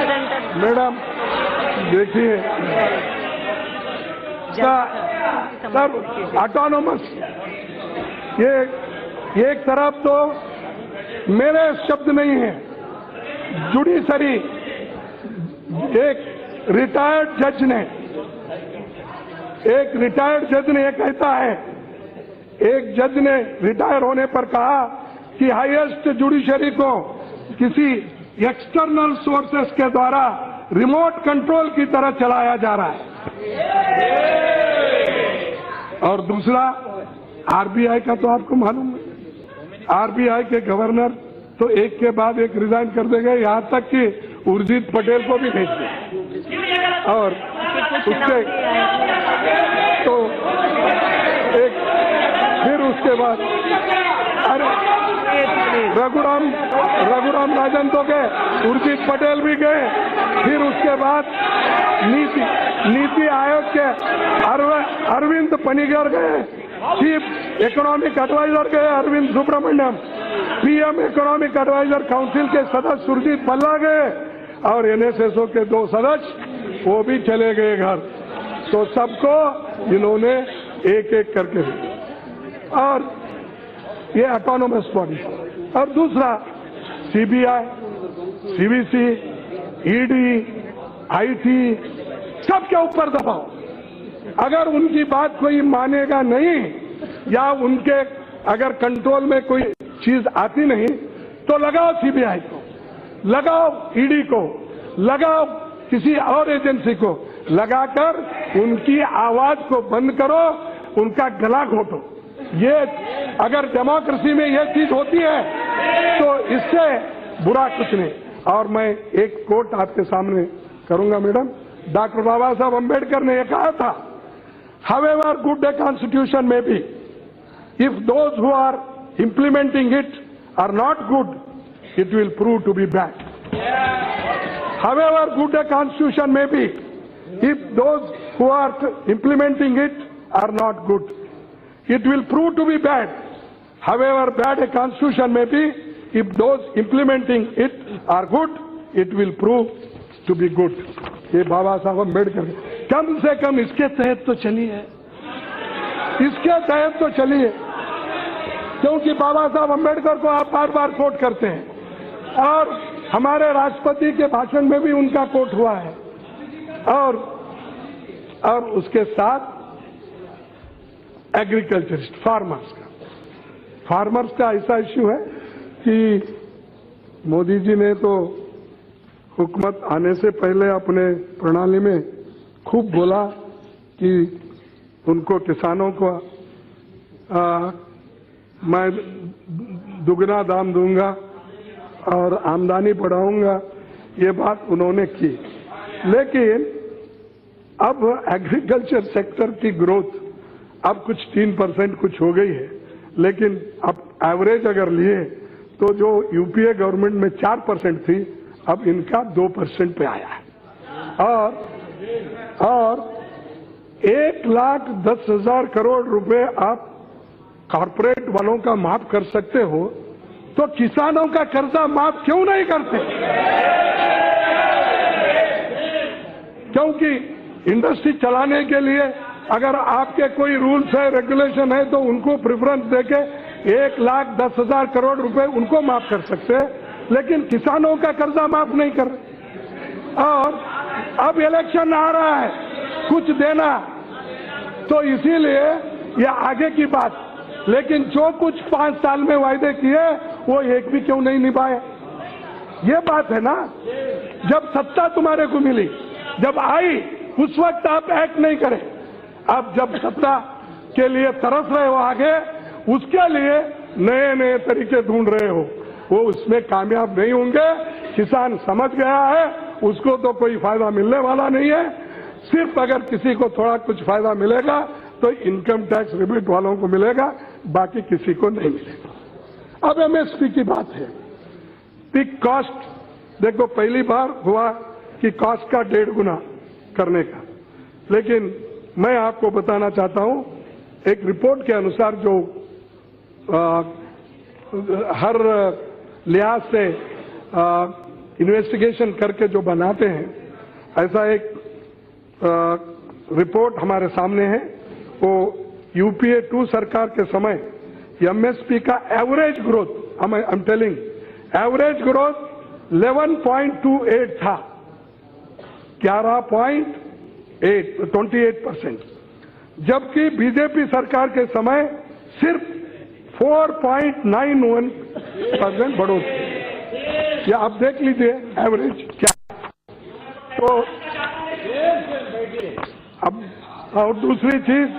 घंटा मैडम देखिए सर, ऑटोनोमस ये एक तरफ तो मेरे शब्द नहीं है, जुडिशरी एक रिटायर्ड जज ने एक रिटायर्ड जज ने कहता है, एक जज ने रिटायर होने पर कहा कि हाईएस्ट जुडिशरी को किसी एक्सटर्नल सोर्सेस के द्वारा रिमोट कंट्रोल की तरह चलाया जा रहा है। और दूसरा, आरबीआई का तो आपको मालूम है, आरबीआई के गवर्नर तो एक के बाद एक रिजाइन कर देंगे, यहां तक कि उर्जित पटेल को भी भेज दें। और उसके तो एक फिर उसके बाद अरे रघुराम राजन तो गए, उर्जित पटेल भी गए, फिर उसके बाद नीति आयोग के अरविंद पनिगर गए, चीफ इकोनॉमिक एडवाइजर गए Arvind Subramanian, PM economic adviser council के सदस्य सुरजीत भल्ला गए, और एनएसएसओ के 2 सदस्य वो भी चले गए घर। तो सबको इन्होंने एक एक करके दिया। और ये ऑटोनोमस बॉडी, और दूसरा सीबीआई, सीवीसी, ईडी, आईटी, सबके ऊपर दबाव। अगर उनकी बात कोई मानेगा नहीं या उनके अगर कंट्रोल में कोई चीज आती नहीं तो लगाओ सीबीआई को, लगाओ ईडी को, लगाओ किसी और एजेंसी को, लगाकर उनकी आवाज को बंद करो, उनका गला घोटो। ये अगर डेमोक्रेसी में ये चीज होती है तो इससे बुरा कुछ नहीं। और मैं एक कोट आपके सामने करूंगा मैडम, डॉक्टर बाबा साहब अम्बेडकर ने यह कहा था, however good the constitution may be, if those who are implementing it are not good, it will prove to be bad. However good a constitution may be, if those who are implementing it are not good, it will prove to be bad. However bad a constitution may be, if those implementing it are good, it will prove to be good. ये बाबा साहब अम्बेडकर, कम से कम इसके तहत तो चलिए, इसके तहत तो चलिए, क्योंकि बाबा साहब अम्बेडकर को आप बार बार कोट करते हैं और हमारे राष्ट्रपति के भाषण में भी उनका कोट हुआ है। और उसके साथ एग्रीकल्चरिस्ट, फार्मर्स का ऐसा इश्यू है कि मोदी जी ने तो हुकूमत आने से पहले अपने प्रणाली में खूब बोला कि उनको किसानों को मैं दुगना दाम दूंगा और आमदनी बढ़ाऊंगा, ये बात उन्होंने की। लेकिन अब एग्रीकल्चर सेक्टर की ग्रोथ अब कुछ 3% कुछ हो गई है, लेकिन अब एवरेज अगर लिए तो जो यूपीए गवर्नमेंट में 4% थी, अब इनका 2% पे आया है। और 1,10,000 करोड़ रुपए आप कॉर्पोरेट वालों का माफ कर सकते हो, तो किसानों का कर्जा माफ क्यों नहीं करते? क्योंकि इंडस्ट्री चलाने के लिए अगर आपके कोई रूल्स है, रेगुलेशन है, तो उनको प्रेफरेंस देके 1,10,000 करोड़ रुपए उनको माफ कर सकते हैं, लेकिन किसानों का कर्जा माफ नहीं कर रहे। और अब इलेक्शन आ रहा है, कुछ देना, तो इसीलिए ये आगे की बात। लेकिन जो कुछ 5 साल में वायदे किए वो एक भी क्यों नहीं निभाए? ये बात है ना। जब सत्ता तुम्हारे को मिली, जब आई, उस वक्त आप एक्ट नहीं करे। अब जब सत्ता के लिए तरस रहे हो आगे, उसके लिए नए नए तरीके ढूंढ रहे हो, वो उसमें कामयाब नहीं होंगे। किसान समझ गया है उसको तो कोई फायदा मिलने वाला नहीं है। सिर्फ अगर किसी को थोड़ा कुछ फायदा मिलेगा तो इनकम टैक्स रिबेट वालों को मिलेगा, बाकी किसी को नहीं मिलेगा। अब एमएसपी की बात है, पिग कॉस्ट, देखो पहली बार हुआ कि कॉस्ट का 1.5 गुना करने का, लेकिन मैं आपको बताना चाहता हूं, एक रिपोर्ट के अनुसार जो हर लिहाज से इन्वेस्टिगेशन करके जो बनाते हैं, ऐसा एक रिपोर्ट हमारे सामने है। वो यूपीए 2 सरकार के समय एमएसपी का average growth, I am telling, average growth 11.28 था, 11.8, 28%। जबकि बीजेपी सरकार के समय सिर्फ 4.91% बढ़ोतरी। या आप देख लीजिए एवरेज क्या। तो अब और दूसरी चीज,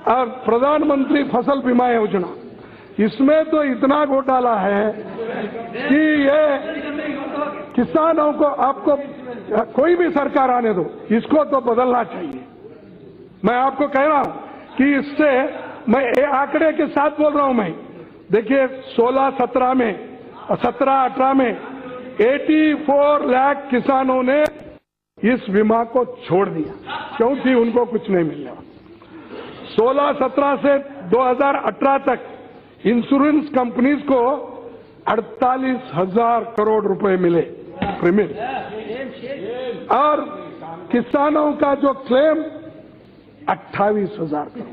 और प्रधानमंत्री फसल बीमा योजना, इसमें तो इतना घोटाला है कि ये किसानों को, आपको कोई भी सरकार आने दो, इसको तो बदलना चाहिए। मैं आपको कह रहा हूं कि इससे, मैं आंकड़े के साथ बोल रहा हूं मैं, देखिए 16-17 में, 17-18 में 84 लाख किसानों ने इस बीमा को छोड़ दिया क्योंकि उनको कुछ नहीं मिल रहा। 16-17 से 2018 तक इंश्योरेंस कंपनीज को 48,000 करोड़ रुपए मिले प्रीमियम, और किसानों का जो क्लेम 28,000 करोड़,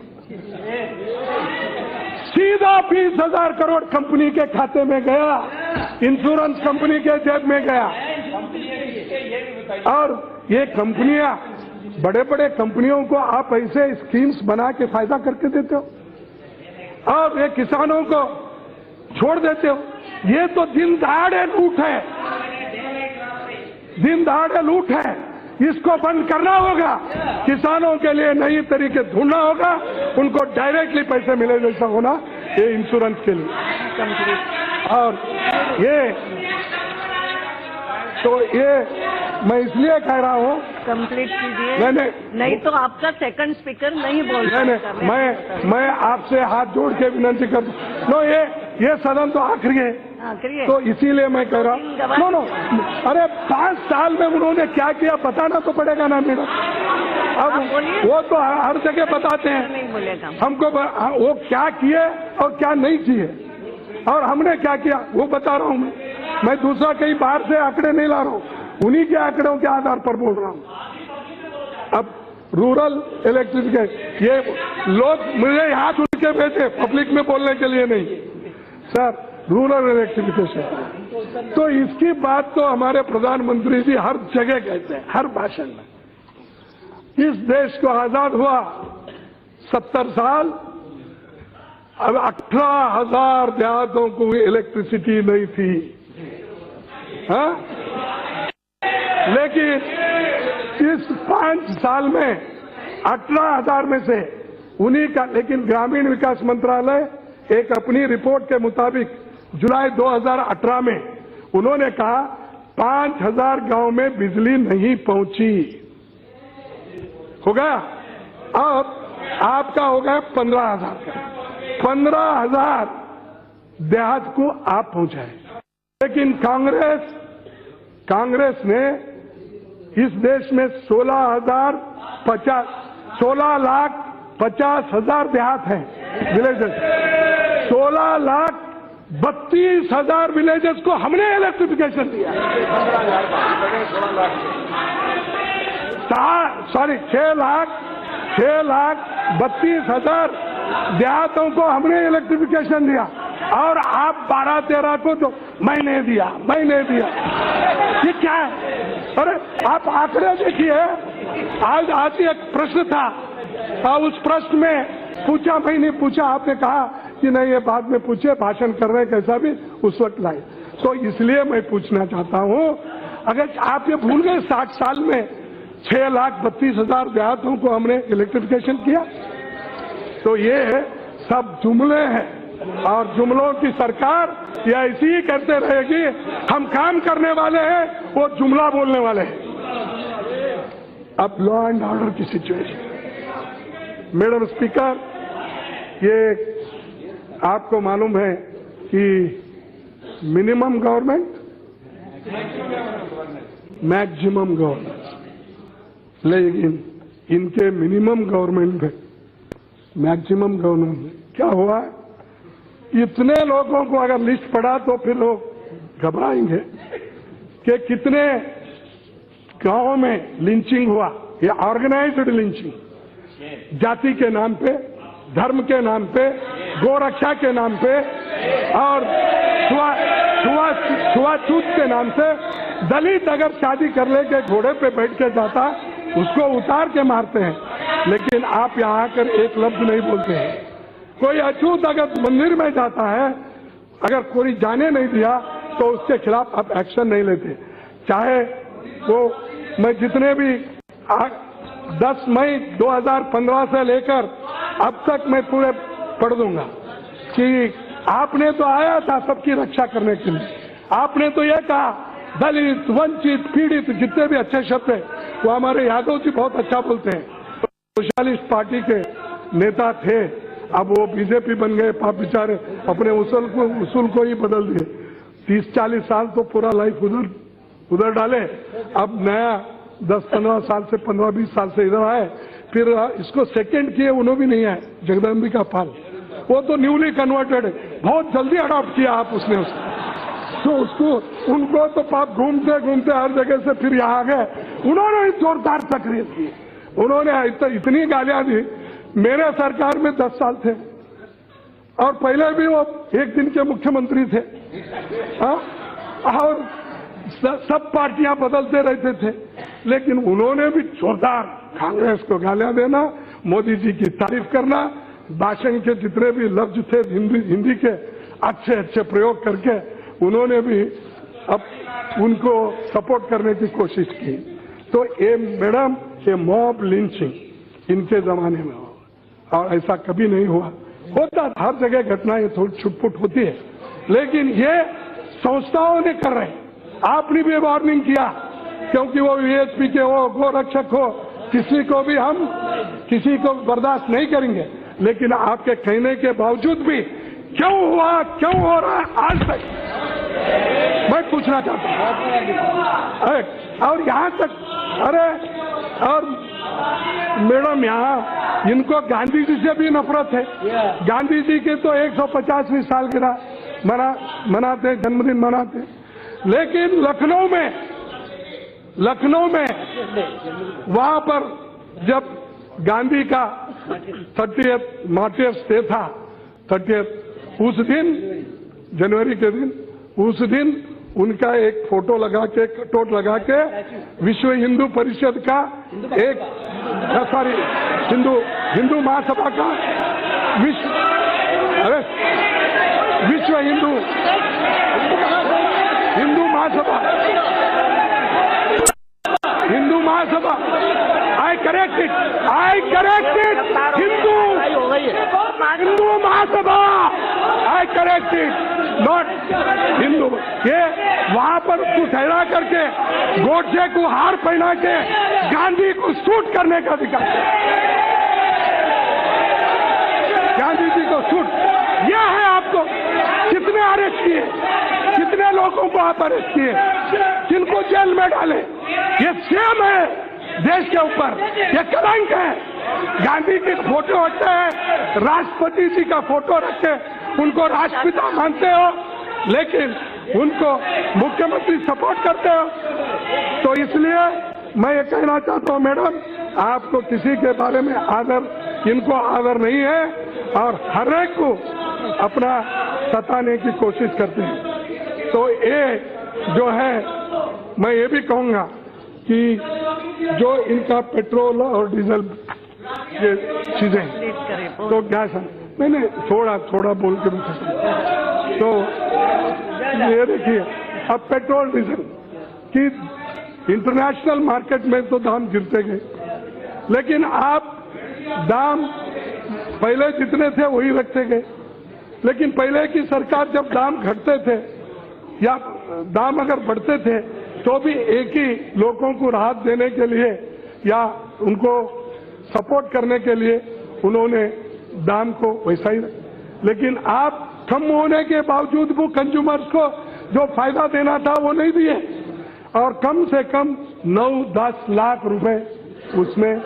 सीधा 20,000 करोड़ कंपनी के खाते में गया, इंश्योरेंस कंपनी के जेब में गया। और ये कंपनियां, बड़े बड़े कंपनियों को आप ऐसे स्कीम्स बना के फायदा करके देते हो और ये किसानों को छोड़ देते हो। ये तो दिन दहाड़े लूट है, दिन दहाड़े लूट है। इसको बंद करना होगा, किसानों के लिए नई तरीके ढूंढना होगा, उनको डायरेक्टली पैसे मिले जैसा होना ये इंश्योरेंस के लिए। और ये तो ये मैं इसलिए कह रहा हूँ, कंप्लीट कीजिए, नहीं तो आपका सेकंड स्पीकर नहीं बोल रहा। मैं आपसे हाथ जोड़ के विनती कर, नो ये सदन तो आखिरी है, तो इसीलिए मैं कह रहा हूँ, नो अरे 5 साल में उन्होंने क्या किया बताना तो पड़ेगा ना मैडम। अब वो तो हर जगह बताते हैं, हमको वो क्या किए और क्या नहीं किए और हमने क्या किया वो बता रहा हूँ। मैं दूसरा कहीं बाहर से आंकड़े नहीं ला रहा हूँ, उन्हीं के आंकड़ों के आधार पर बोल रहा हूँ। अब रूरल इलेक्ट्रिसिटी, ये लोग मुझे हाथ उनके भेजे पब्लिक में बोलने के लिए नहीं सर, रूरल इलेक्ट्रिफिकेशन, तो इसकी बात तो हमारे प्रधानमंत्री जी हर जगह कहते हैं, हर भाषण में। इस देश को आजाद हुआ 70 साल, अब 18,000 देहातों को इलेक्ट्रिसिटी नहीं थी, हाँ? लेकिन इस 5 साल में 18,000 में से उन्हीं का, लेकिन ग्रामीण विकास मंत्रालय एक अपनी रिपोर्ट के मुताबिक जुलाई 2018 में उन्होंने कहा 5,000 गांव में बिजली नहीं पहुंची, हो गया। अब आपका हो गया 15,000 का, 15,000 देहात को आप पहुंचाए। लेकिन कांग्रेस ने इस देश में 16,50,000 देहात हैं, विलेजेस, 16,32,000 विलेजेस को हमने इलेक्ट्रिफिकेशन दिया। 6,32,000 देहातों को हमने इलेक्ट्रिफिकेशन दिया और आप 12-13 को तो मैंने दिया। ये क्या है? अरे आप आंकड़े देखिए। आज एक प्रश्न था और उस प्रश्न में पूछा, मैं नहीं पूछा, आपने कहा कि नहीं ये बाद में पूछे, भाषण कर रहे कैसा भी उस वक्त लाए। तो इसलिए मैं पूछना चाहता हूं, अगर आप ये भूल गए 60 साल में 6,32,000 देहातों को हमने इलेक्ट्रिफिकेशन किया, तो ये सब जुमले हैं और जुमलों की सरकार ये ऐसी ही करते रहेगी। हम काम करने वाले हैं, वो जुमला बोलने वाले हैं। अब लॉ एंड ऑर्डर की सिचुएशन, मैडम स्पीकर, ये आपको मालूम है कि मिनिमम गवर्नमेंट, मैक्सिमम गवर्नमेंट, लेकिन इनके मिनिमम गवर्नमेंट में मैक्सिमम गवर्नमेंट में क्या हुआ, इतने लोगों को अगर लिस्ट पड़ा तो फिर लोग घबराएंगे कि कितने गांवों में लिंचिंग हुआ। ये ऑर्गेनाइज्ड लिंचिंग, जाति के नाम पे, धर्म के नाम पे, गोरक्षा के नाम पे और छुआछूत के नाम से। दलित अगर शादी कर ले के घोड़े पे बैठ के जाता, उसको उतार के मारते हैं। लेकिन आप यहाँ आकर एक लफ्ज नहीं बोलते हैं। कोई अछूत अगर मंदिर में जाता है, अगर कोई जाने नहीं दिया तो उसके खिलाफ आप एक्शन नहीं लेते। चाहे वो मैं जितने भी 10 मई 2015 से लेकर अब तक मैं पूरे पढ़ दूंगा कि आपने तो आया था सबकी रक्षा करने के लिए। आपने तो ये कहा दलित, वंचित, पीड़ित, जितने भी अच्छे शब्द है वो हमारे यादव जी बहुत अच्छा बोलते हैं। सोशलिस्ट पार्टी के नेता थे, अब वो बीजेपी बन गए। पाप बेचारे अपने उसूल को ही बदल दिए। 30-40 साल तो पूरा लाइफ उधर डाले, अब नया 10-15 साल से 15-20 साल से इधर आए। फिर इसको सेकंड किए, उन्होंने भी नहीं आए। जगदम्बिका पाल वो तो न्यूली कन्वर्टेड है, बहुत जल्दी अडॉप्ट किया आप उसने उसको, तो उसको उनको तो पाप घूमते घूमते हर जगह से फिर यहाँ आ गए। उन्होंने ही जोरदार तकरीर की, उन्होंने इतनी गालियां दी। मेरे सरकार में 10 साल थे और पहले भी वो एक दिन के मुख्यमंत्री थे। और सब पार्टियां बदलते रहते थे, लेकिन उन्होंने भी जोरदार कांग्रेस को गालियां देना, मोदी जी की तारीफ करना, भाषण के जितने भी लफ्ज थे हिंदी के अच्छे अच्छे प्रयोग करके उन्होंने भी अब उनको सपोर्ट करने की कोशिश की। तो ये मैडम, ये मॉब लिंचिंग इनके जमाने में हो और ऐसा कभी नहीं हुआ। होता हर जगह घटनाएं थोड़ी छुटपुट होती है, लेकिन ये संस्थाओं ने कर रहे हैं। आपने भी वार्निंग किया, क्योंकि वो वीएचपी के हो, गोरक्षक हो, किसी को भी हम किसी को बर्दाश्त नहीं करेंगे। लेकिन आपके कहने के बावजूद भी क्यों हुआ, क्यों हो रहा है आज तक मैं पूछना चाहता हूं। और यहाँ तक, अरे और मैडम, यहाँ इनको गांधी जी से भी नफरत है। गांधी जी के तो 150वीं सालगिरह मनाते, जन्मदिन मनाते, लेकिन लखनऊ में वहां पर जब गांधी का 30th मार्टियर्स डे था, 30th उस दिन, जनवरी के दिन, उस दिन उनका एक फोटो लगा के, कटआउट लगा के विश्व हिंदू परिषद का एक, सॉरी, हिंदू महासभा का विश्व Hindu Mahasabha I correct it, Hindu Mahasabha, I correct it, not Hindu. ये वहां पर उसको ठहरा करके गोडसे को हार पहना के गांधी को शूट करने का अधिकार, गांधी जी को शूट, यह है। आपको कितने अरेस्ट किए, कितने लोगों को आप अरेस्ट किए, किनको जेल में डाले, ये सेम है देश के ऊपर, ये कलंक है। गांधी की फोटो रखते हैं, राष्ट्रपति जी का फोटो रखते, उनको राष्ट्रपिता मानते हो, लेकिन उनको मुख्यमंत्री सपोर्ट करते हो। तो इसलिए मैं ये कहना चाहता हूं मैडम, आपको किसी के बारे में आदर, इनको आदर नहीं है और हर एक को अपना सताने की कोशिश करते हैं। तो ये जो है, मैं ये भी कहूंगा कि जो इनका पेट्रोल और डीजल ये चीजें, तो क्या मैंने थोड़ा बोल के तो ये देखिए, अब पेट्रोल डीजल की इंटरनेशनल मार्केट में तो दाम गिरते गए, लेकिन आप दाम पहले जितने थे वही रखते गए। लेकिन पहले की सरकार जब दाम घटते थे या दाम अगर बढ़ते थे तो भी एक ही लोगों को राहत देने के लिए या उनको सपोर्ट करने के लिए उन्होंने दाम को वैसा ही, लेकिन आप कम होने के बावजूद वो कंज्यूमर्स को जो फायदा देना था वो नहीं दिए, और कम से कम 9-10 लाख रुपए उसमें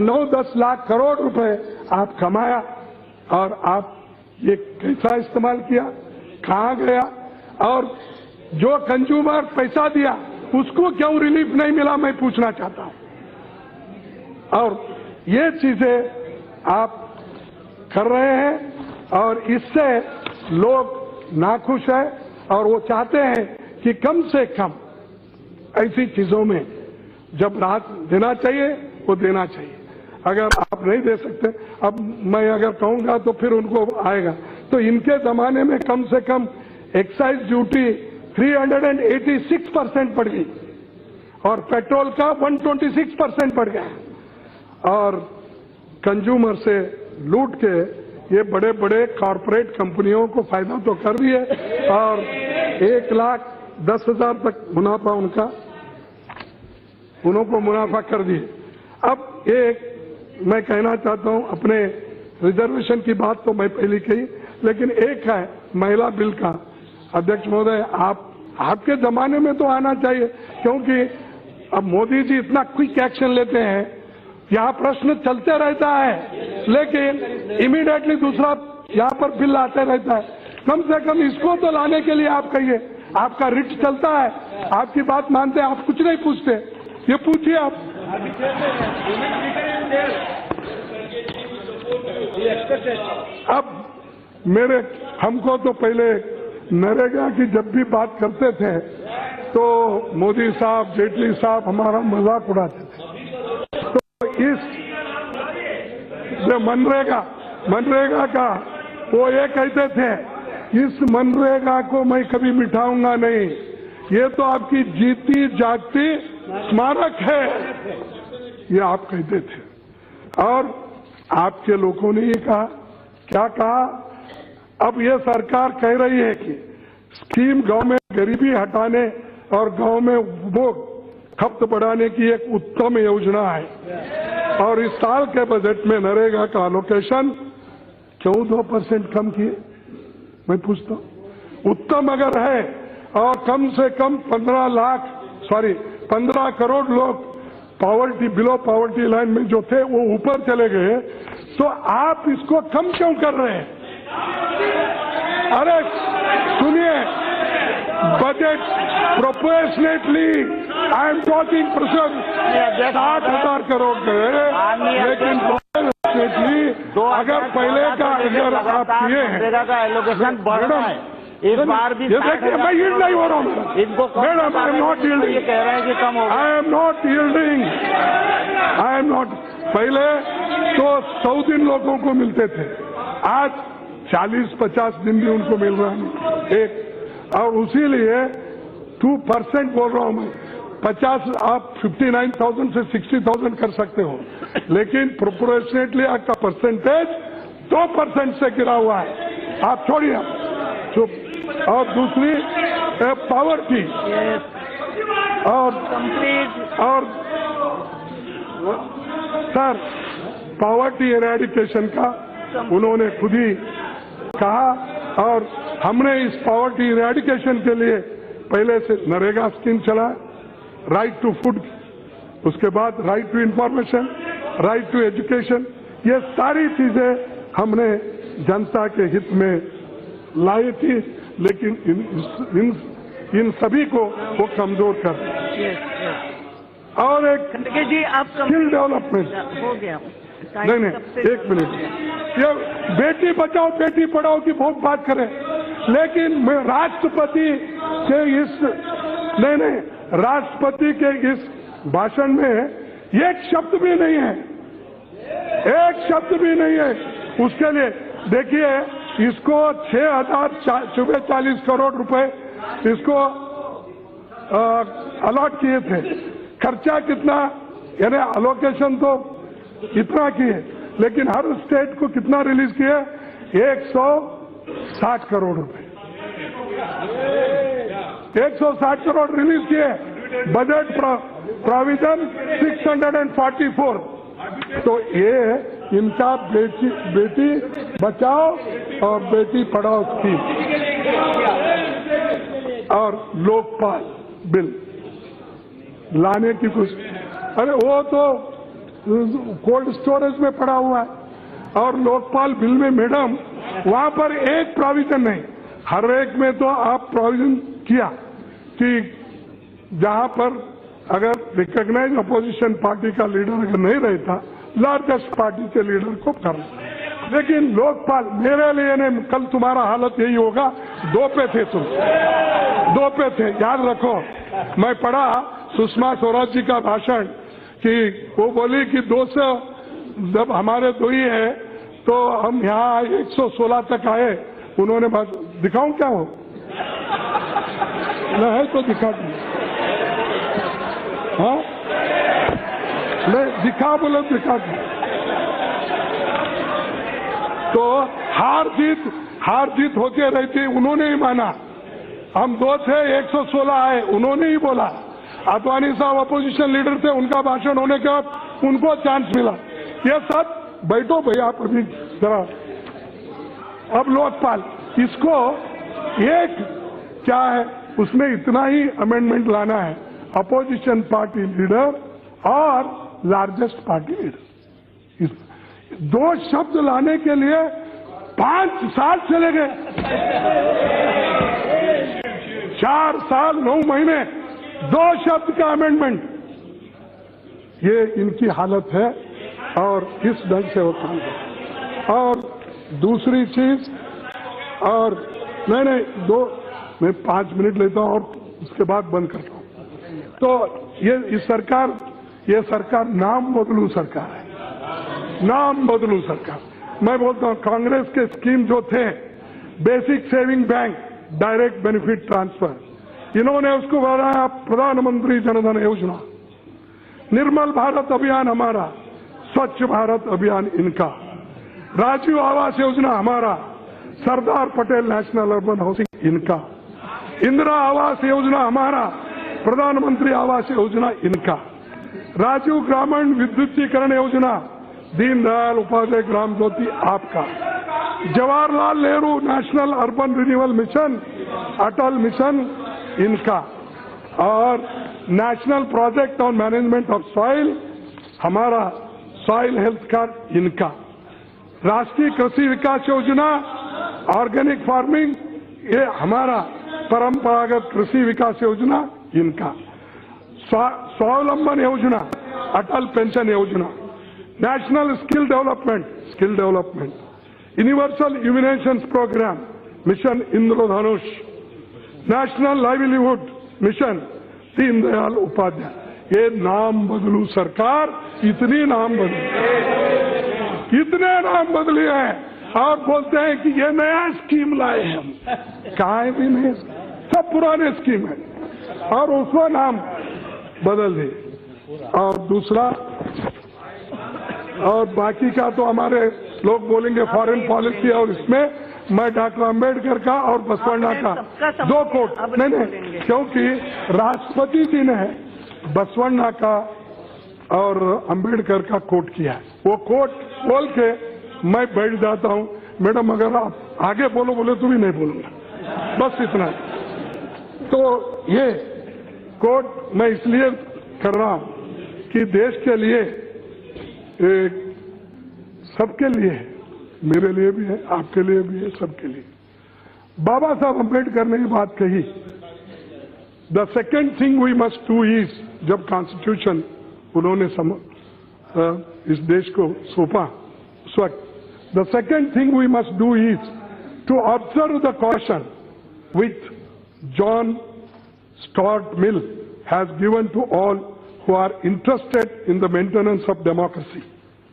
9-10 लाख करोड़ रुपए आप कमाया, और आप ये कैसा इस्तेमाल किया, कहाँ गया, और जो कंज्यूमर पैसा दिया उसको क्यों रिलीफ नहीं मिला, मैं पूछना चाहता हूं। और ये चीजें आप कर रहे हैं और इससे लोग नाखुश है और वो चाहते हैं कि कम से कम ऐसी चीजों में जब राहत देना चाहिए वो देना चाहिए। अगर आप नहीं दे सकते, अब मैं अगर कहूंगा तो फिर उनको आएगा। तो इनके जमाने में कम से कम एक्साइज ड्यूटी 386% बढ़ गई और पेट्रोल का 126% बढ़ गया। और कंज्यूमर से लूट के ये बड़े बड़े कॉरपोरेट कंपनियों को फायदा तो कर रही है और 1,10,000 तक मुनाफा उनको मुनाफा कर दिए। अब एक मैं कहना चाहता हूं, अपने रिजर्वेशन की बात तो मैं पहले कही, लेकिन एक है महिला बिल का। अध्यक्ष महोदय, आपके जमाने में तो आना चाहिए, क्योंकि अब मोदी जी इतना क्विक एक्शन लेते हैं, यहाँ प्रश्न चलते रहता है लेकिन इमीडिएटली दूसरा यहाँ पर बिल आते रहता है। कम से कम इसको तो लाने के लिए आप कहिए। आपका रिट चलता है, आपकी बात मानते हैं, आप कुछ नहीं पूछते, ये पूछिए आप। अब हमको तो पहले नरेगा की जब भी बात करते थे तो मोदी साहब, जेटली साहब हमारा मजाक उड़ाते थे। तो इस जो मनरेगा का वो ये कहते थे, इस मनरेगा को मैं कभी मिटाऊंगा नहीं, ये तो आपकी जीती जागती स्मारक है, ये आप कहते थे। और आपके लोगों ने ये कहा, क्या कहा, अब ये सरकार कह रही है कि स्कीम गांव में गरीबी हटाने और गांव में उपभोग खपत बढ़ाने की एक उत्तम योजना है और इस साल के बजट में नरेगा का एलोकेशन क्यों 2% कम किए? मैं पूछता हूं, उत्तम अगर है और कम से कम 15 करोड़ लोग बिलो पॉवर्टी लाइन में जो थे वो ऊपर चले गए, तो आप इसको कम क्यों कर रहे हैं? अरे सुनिए, budget proportionately I am talking 60,000 crore गए, लेकिन प्रोपोर्शनेटली अगर पहले का अगर आप किए हैं एलोकेशन बढ़ रहा है इस बार भी। ये देखिए, मैं यील्ड नहीं हो रहा हूँ इनको, madam, I am not yielding, ये कह रहे हैं कि कम हो, I am not yielding, I am not. पहले तो 100 दिन लोगों को मिलते थे, आज 40-50 दिन भी उनको मिल रहा है एक, और उसी लिए 2% बोल रहा हूं मैं। 50 आप 59,000 से 60,000 कर सकते हो, लेकिन प्रोपोर्शनेटली आपका परसेंटेज 2% से गिरा हुआ है। आप छोड़िए चुप। और दूसरी पॉवर्टी और सर पॉवर्टी एरेडिकेशन का उन्होंने खुद ही कहा और हमने इस पॉवर्टी इरेडिकेशन के लिए पहले से नरेगा स्कीम चलाया, राइट टू फूड, उसके बाद right to information, right to education, ये सारी चीजें हमने जनता के हित में लाई थी, लेकिन इन सभी को वो कमजोर कर और एक जी आप स्किल डेवलपमेंट हो गया। नहीं, एक मिनट, ये बेटी बचाओ बेटी पढ़ाओ की बहुत बात करें, लेकिन मैं राष्ट्रपति के राष्ट्रपति के इस भाषण में एक शब्द भी नहीं है, एक शब्द भी नहीं है उसके लिए। देखिए, इसको 6,040 करोड़ रुपए इसको अलॉट किए थे, खर्चा कितना, यानी अलोकेशन तो इतना किए, लेकिन हर स्टेट को कितना रिलीज किए? 160 करोड़ रुपए, 160 करोड़ रिलीज किए। Budget provision 644। तो ये इनका बेटी बचाओ और बेटी पढ़ाओ स्कीम और लोकपाल बिल लाने की कुछ, अरे वो तो कोल्ड स्टोरेज में पड़ा हुआ है और लोकपाल बिल में मैडम वहां पर एक प्रोविजन नहीं, हर एक में तो आप प्रोविजन किया कि जहां पर अगर रिकॉग्नाइज अपोजिशन पार्टी का लीडर अगर नहीं रहता, लार्जेस्ट पार्टी के लीडर को करना, लेकिन लोकपाल मेरे लिए नहीं, कल तुम्हारा हालत यही होगा। 2 पे थे तुम, 2 पे थे, याद रखो। मैं पढ़ा सुषमा स्वराज जी का भाषण कि वो बोली कि जब हमारे दो ही है तो हम यहाँ 116 तक आए, उन्होंने बात दिखाऊं क्या हो न है तो दिखा दूं, हाँ नहीं दिखा बोलो दिखा दूं। तो हार जीत होती रहती, उन्होंने ही माना। हम दो थे 116 आए, उन्होंने ही बोला। आडवाणी साहब अपोजिशन लीडर थे, उनका भाषण होने के बाद उनको चांस मिला। ये सब बैठो भैया आप अभी जरा। अब लोकपाल इसको एक क्या है, उसमें इतना ही अमेंडमेंट लाना है, अपोजिशन पार्टी लीडर और लार्जेस्ट पार्टी लीडर। दो शब्द लाने के लिए 5 साल चले गए, 4 साल 9 महीने 2 शब्द का अमेंडमेंट। ये इनकी हालत है और इस ढंग से वो काम है। और दूसरी चीज, और नहीं मैं 5 मिनट लेता हूं और उसके बाद बंद करता हूं। तो ये सरकार नाम बदलू सरकार है, नाम बदलू सरकार। मैं बोलता हूं कांग्रेस के स्कीम जो थे, basic saving bank, direct benefit transfer, इन्होंने उसको बनाया प्रधानमंत्री जनधन योजना। निर्मल भारत अभियान हमारा, स्वच्छ भारत अभियान इनका, राजीव आवास योजना हमारा, Sardar Patel national urban housing इनका, इंदिरा आवास योजना हमारा, प्रधानमंत्री आवास योजना इनका, राजीव ग्रामीण विद्युतीकरण योजना, दीनदयाल उपाध्याय ग्राम ज्योति आपका, Jawaharlal Nehru national urban renewal mission, Atal mission इनका, और national project on management of soil हमारा, सॉइल हेल्थ कार्ड इनका, राष्ट्रीय कृषि विकास योजना, ऑर्गेनिक फार्मिंग ये हमारा, परंपरागत कृषि विकास योजना इनका, Swavalamban Yojana, Atal pension Yojana, national skill development, universal immunisation programme, mission Indradhanush, national livelihood mission, Deendayal Upadhyay. ये नाम बदलू सरकार, इतने नाम बदले हैं और बोलते हैं कि ये नया स्कीम लाए हैं हम। कहाँ भी नहीं, सब पुराने स्कीम है और उसका नाम बदल दिए। और दूसरा, और बाकी का तो हमारे लोग बोलेंगे फॉरेन पॉलिसी, और इसमें मैं डॉक्टर अंबेडकर का और बसवण्णा का 2 कोट नहीं, क्योंकि राष्ट्रपति जी ने बसवण्णा का और अंबेडकर का कोट किया है। वो कोट बोल के मैं बैठ जाता हूं, मैडम अगर आप आगे बोले तो भी नहीं बोलूंगा, बस इतना। तो ये कोट मैं इसलिए कर रहा हूं कि देश के लिए, सबके लिए है, मेरे लिए भी है, आपके लिए भी है, सबके लिए। बाबा साहब अम्बेडकर ने ये बात कही, the second thing we must do is, जब कॉन्स्टिट्यूशन उन्होंने इस देश को सौंपा उस वक्त, the second thing we must do is to observe the caution with John Stuart Mill has given to all who are interested in the maintenance of democracy,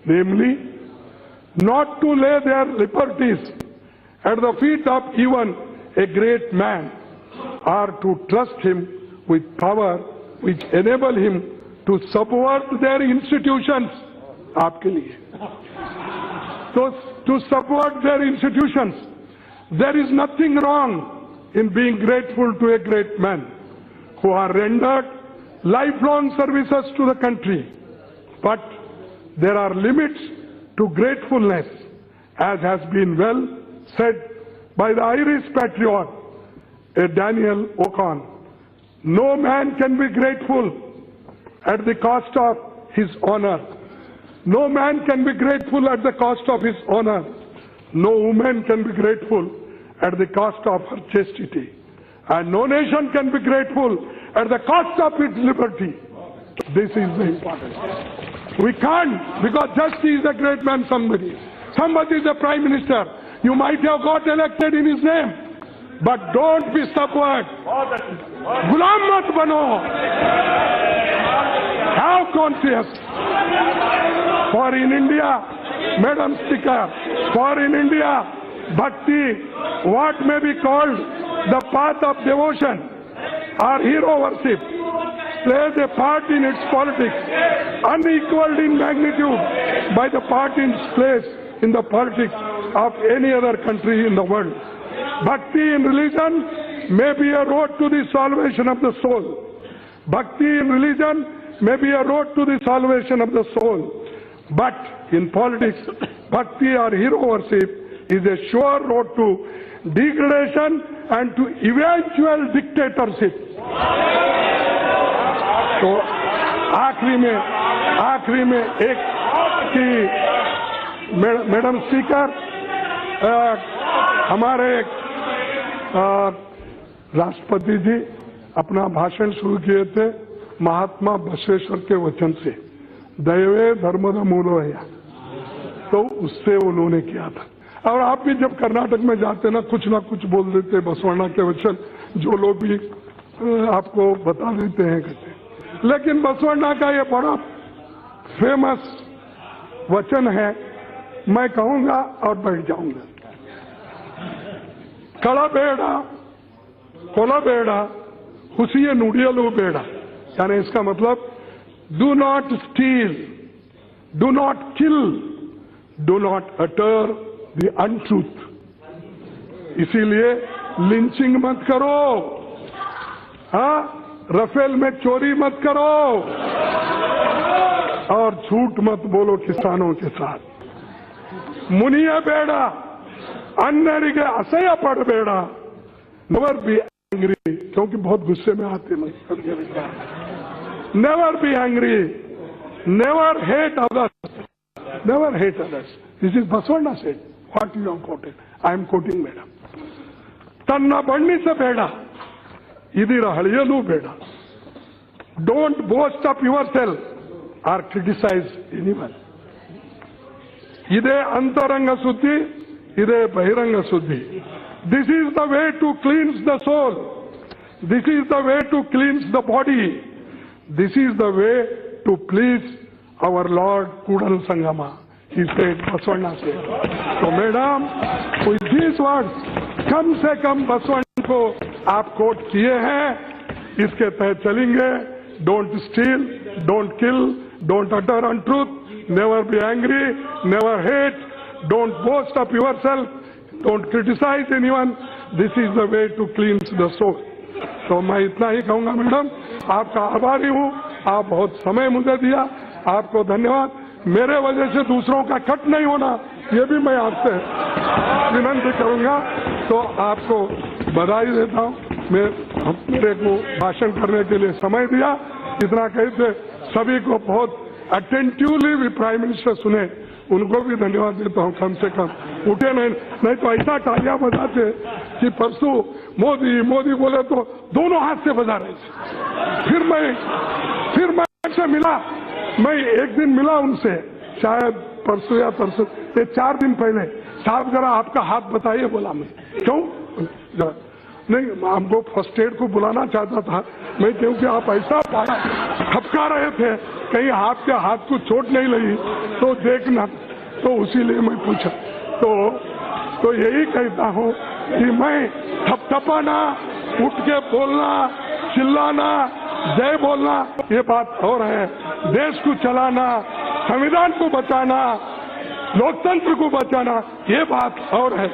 namely, not to lay their liberties at the feet of even a great man, or to trust him with power which enable him to subvert their institutions. आपके लिए, so to subvert their institutions, there is nothing wrong in being grateful to a great man who are rendered lifelong services to the country. But there are limits to gratefulness, as has been well said by the Irish patriot, Daniel O'Connor. No man can be grateful at the cost of his honor. No man can be grateful at the cost of his honor. No woman can be grateful at the cost of her chastity. And no nation can be grateful at the cost of its liberty. This is the important. We can't, because just he is a great man, somebody is a prime minister. You might have got elected in his name, but don't be subvert. Gulam mat bano. Have conscience. For in India, Madam Speaker, for in India, bhakti, what may be called the path of devotion or hero worship, plays a part in its politics, unequaled in magnitude by the part in its place in the politics of any other country in the world. Bhakti in religion may be a road to the salvation of the soul. Bhakti in religion may be a road to the salvation of the soul. But in politics, bhakti or hero worship is a sure road to degradation and to eventual dictatorship. तो आखिरी में एक की मैडम स्पीकर, हमारे राष्ट्रपति जी अपना भाषण शुरू किए थे महात्मा बसवेश्वर के वचन से, दैवे धर्मद मूलोया, तो उससे उन्होंने किया था। और आप भी जब कर्नाटक में जाते ना कुछ बोल देते बसवण्णा के वचन, जो लोग भी आपको बता देते हैं कहते। लेकिन बसवण्णा का ये बड़ा फेमस वचन है, मैं कहूंगा और बैठ जाऊंगा। कड़ाबेड़ा कोलाबेड़ा हुसिये नुडियलू बेड़ा, यानी इसका मतलब do not steel, do not kill, do not utter the untruth. इसीलिए लिंचिंग मत करो, हाँ, राफेल में चोरी मत करो और झूठ मत बोलो किसानों के साथ। मुनिया बेड़ा अन्नरिगे असह्य पड़ बेड़ा, नेवर बी एंग्री, क्योंकि बहुत गुस्से में आते हैं। Never be angry, never hate others, never hate others. This is Basavanna said, what you are quoted, I am quoting madam. तन्ना बण्णी से बेड़ा इधर हड़ियलू बेड़ा, don't boast up yourself or criticise anyone. इदे अंतरंग शुद्धि, इदे बहिरंग शुद्धि। This is the way to cleanse the soul. This is the way to cleanse the body. This is the way to please our Lord Kudal Sangama. He said, Baswanda said. So madam, with these words, कम से कम बसवण्णा को आप कोट किए हैं, इसके तहत चलेंगे। Don't steal, don't kill, don't utter untruth, never be angry, never hate, don't boast of yourself, don't criticize anyone. This is the way to cleanse the soul. तो मैं इतना ही कहूंगा मैडम, आपका आभारी हूँ, आप बहुत समय मुझे दिया, आपको धन्यवाद। मेरे वजह से दूसरों का कट नहीं होना, ये भी मैं आपसे विनती करूंगा। तो आपको बधाई देता हूँ, मेरे को भाषण करने के लिए समय दिया। इतना कहते सभी को बहुत अटेंटिवली भी प्राइम मिनिस्टर सुने, उनको भी धन्यवाद देता हूँ। कम से कम उठे नहीं तो ऐसा तालियां बजाते कि परसों मोदी मोदी बोले तो दोनों हाथ से बजा रहे थे। फिर मैं उनसे मिला, मैं एक दिन मिला उनसे, शायद परसों या परसों, ये 4 दिन पहले। साहब जरा आपका हाथ बताइए, बोला मैं क्यों नहीं, हमको फर्स्ट एड को बुलाना चाहता था मैं, क्योंकि आप ऐसा खपका रहे थे कहीं आपके हाथ को चोट नहीं लगी तो देखना, तो उसीलिए मैं पूछा। तो यही कहता हूँ कि मैं थपथपाना, उठ के बोलना, चिल्लाना, जय बोलना ये बात और है, देश को चलाना, संविधान को बचाना, लोकतंत्र को बचाना ये बात और है।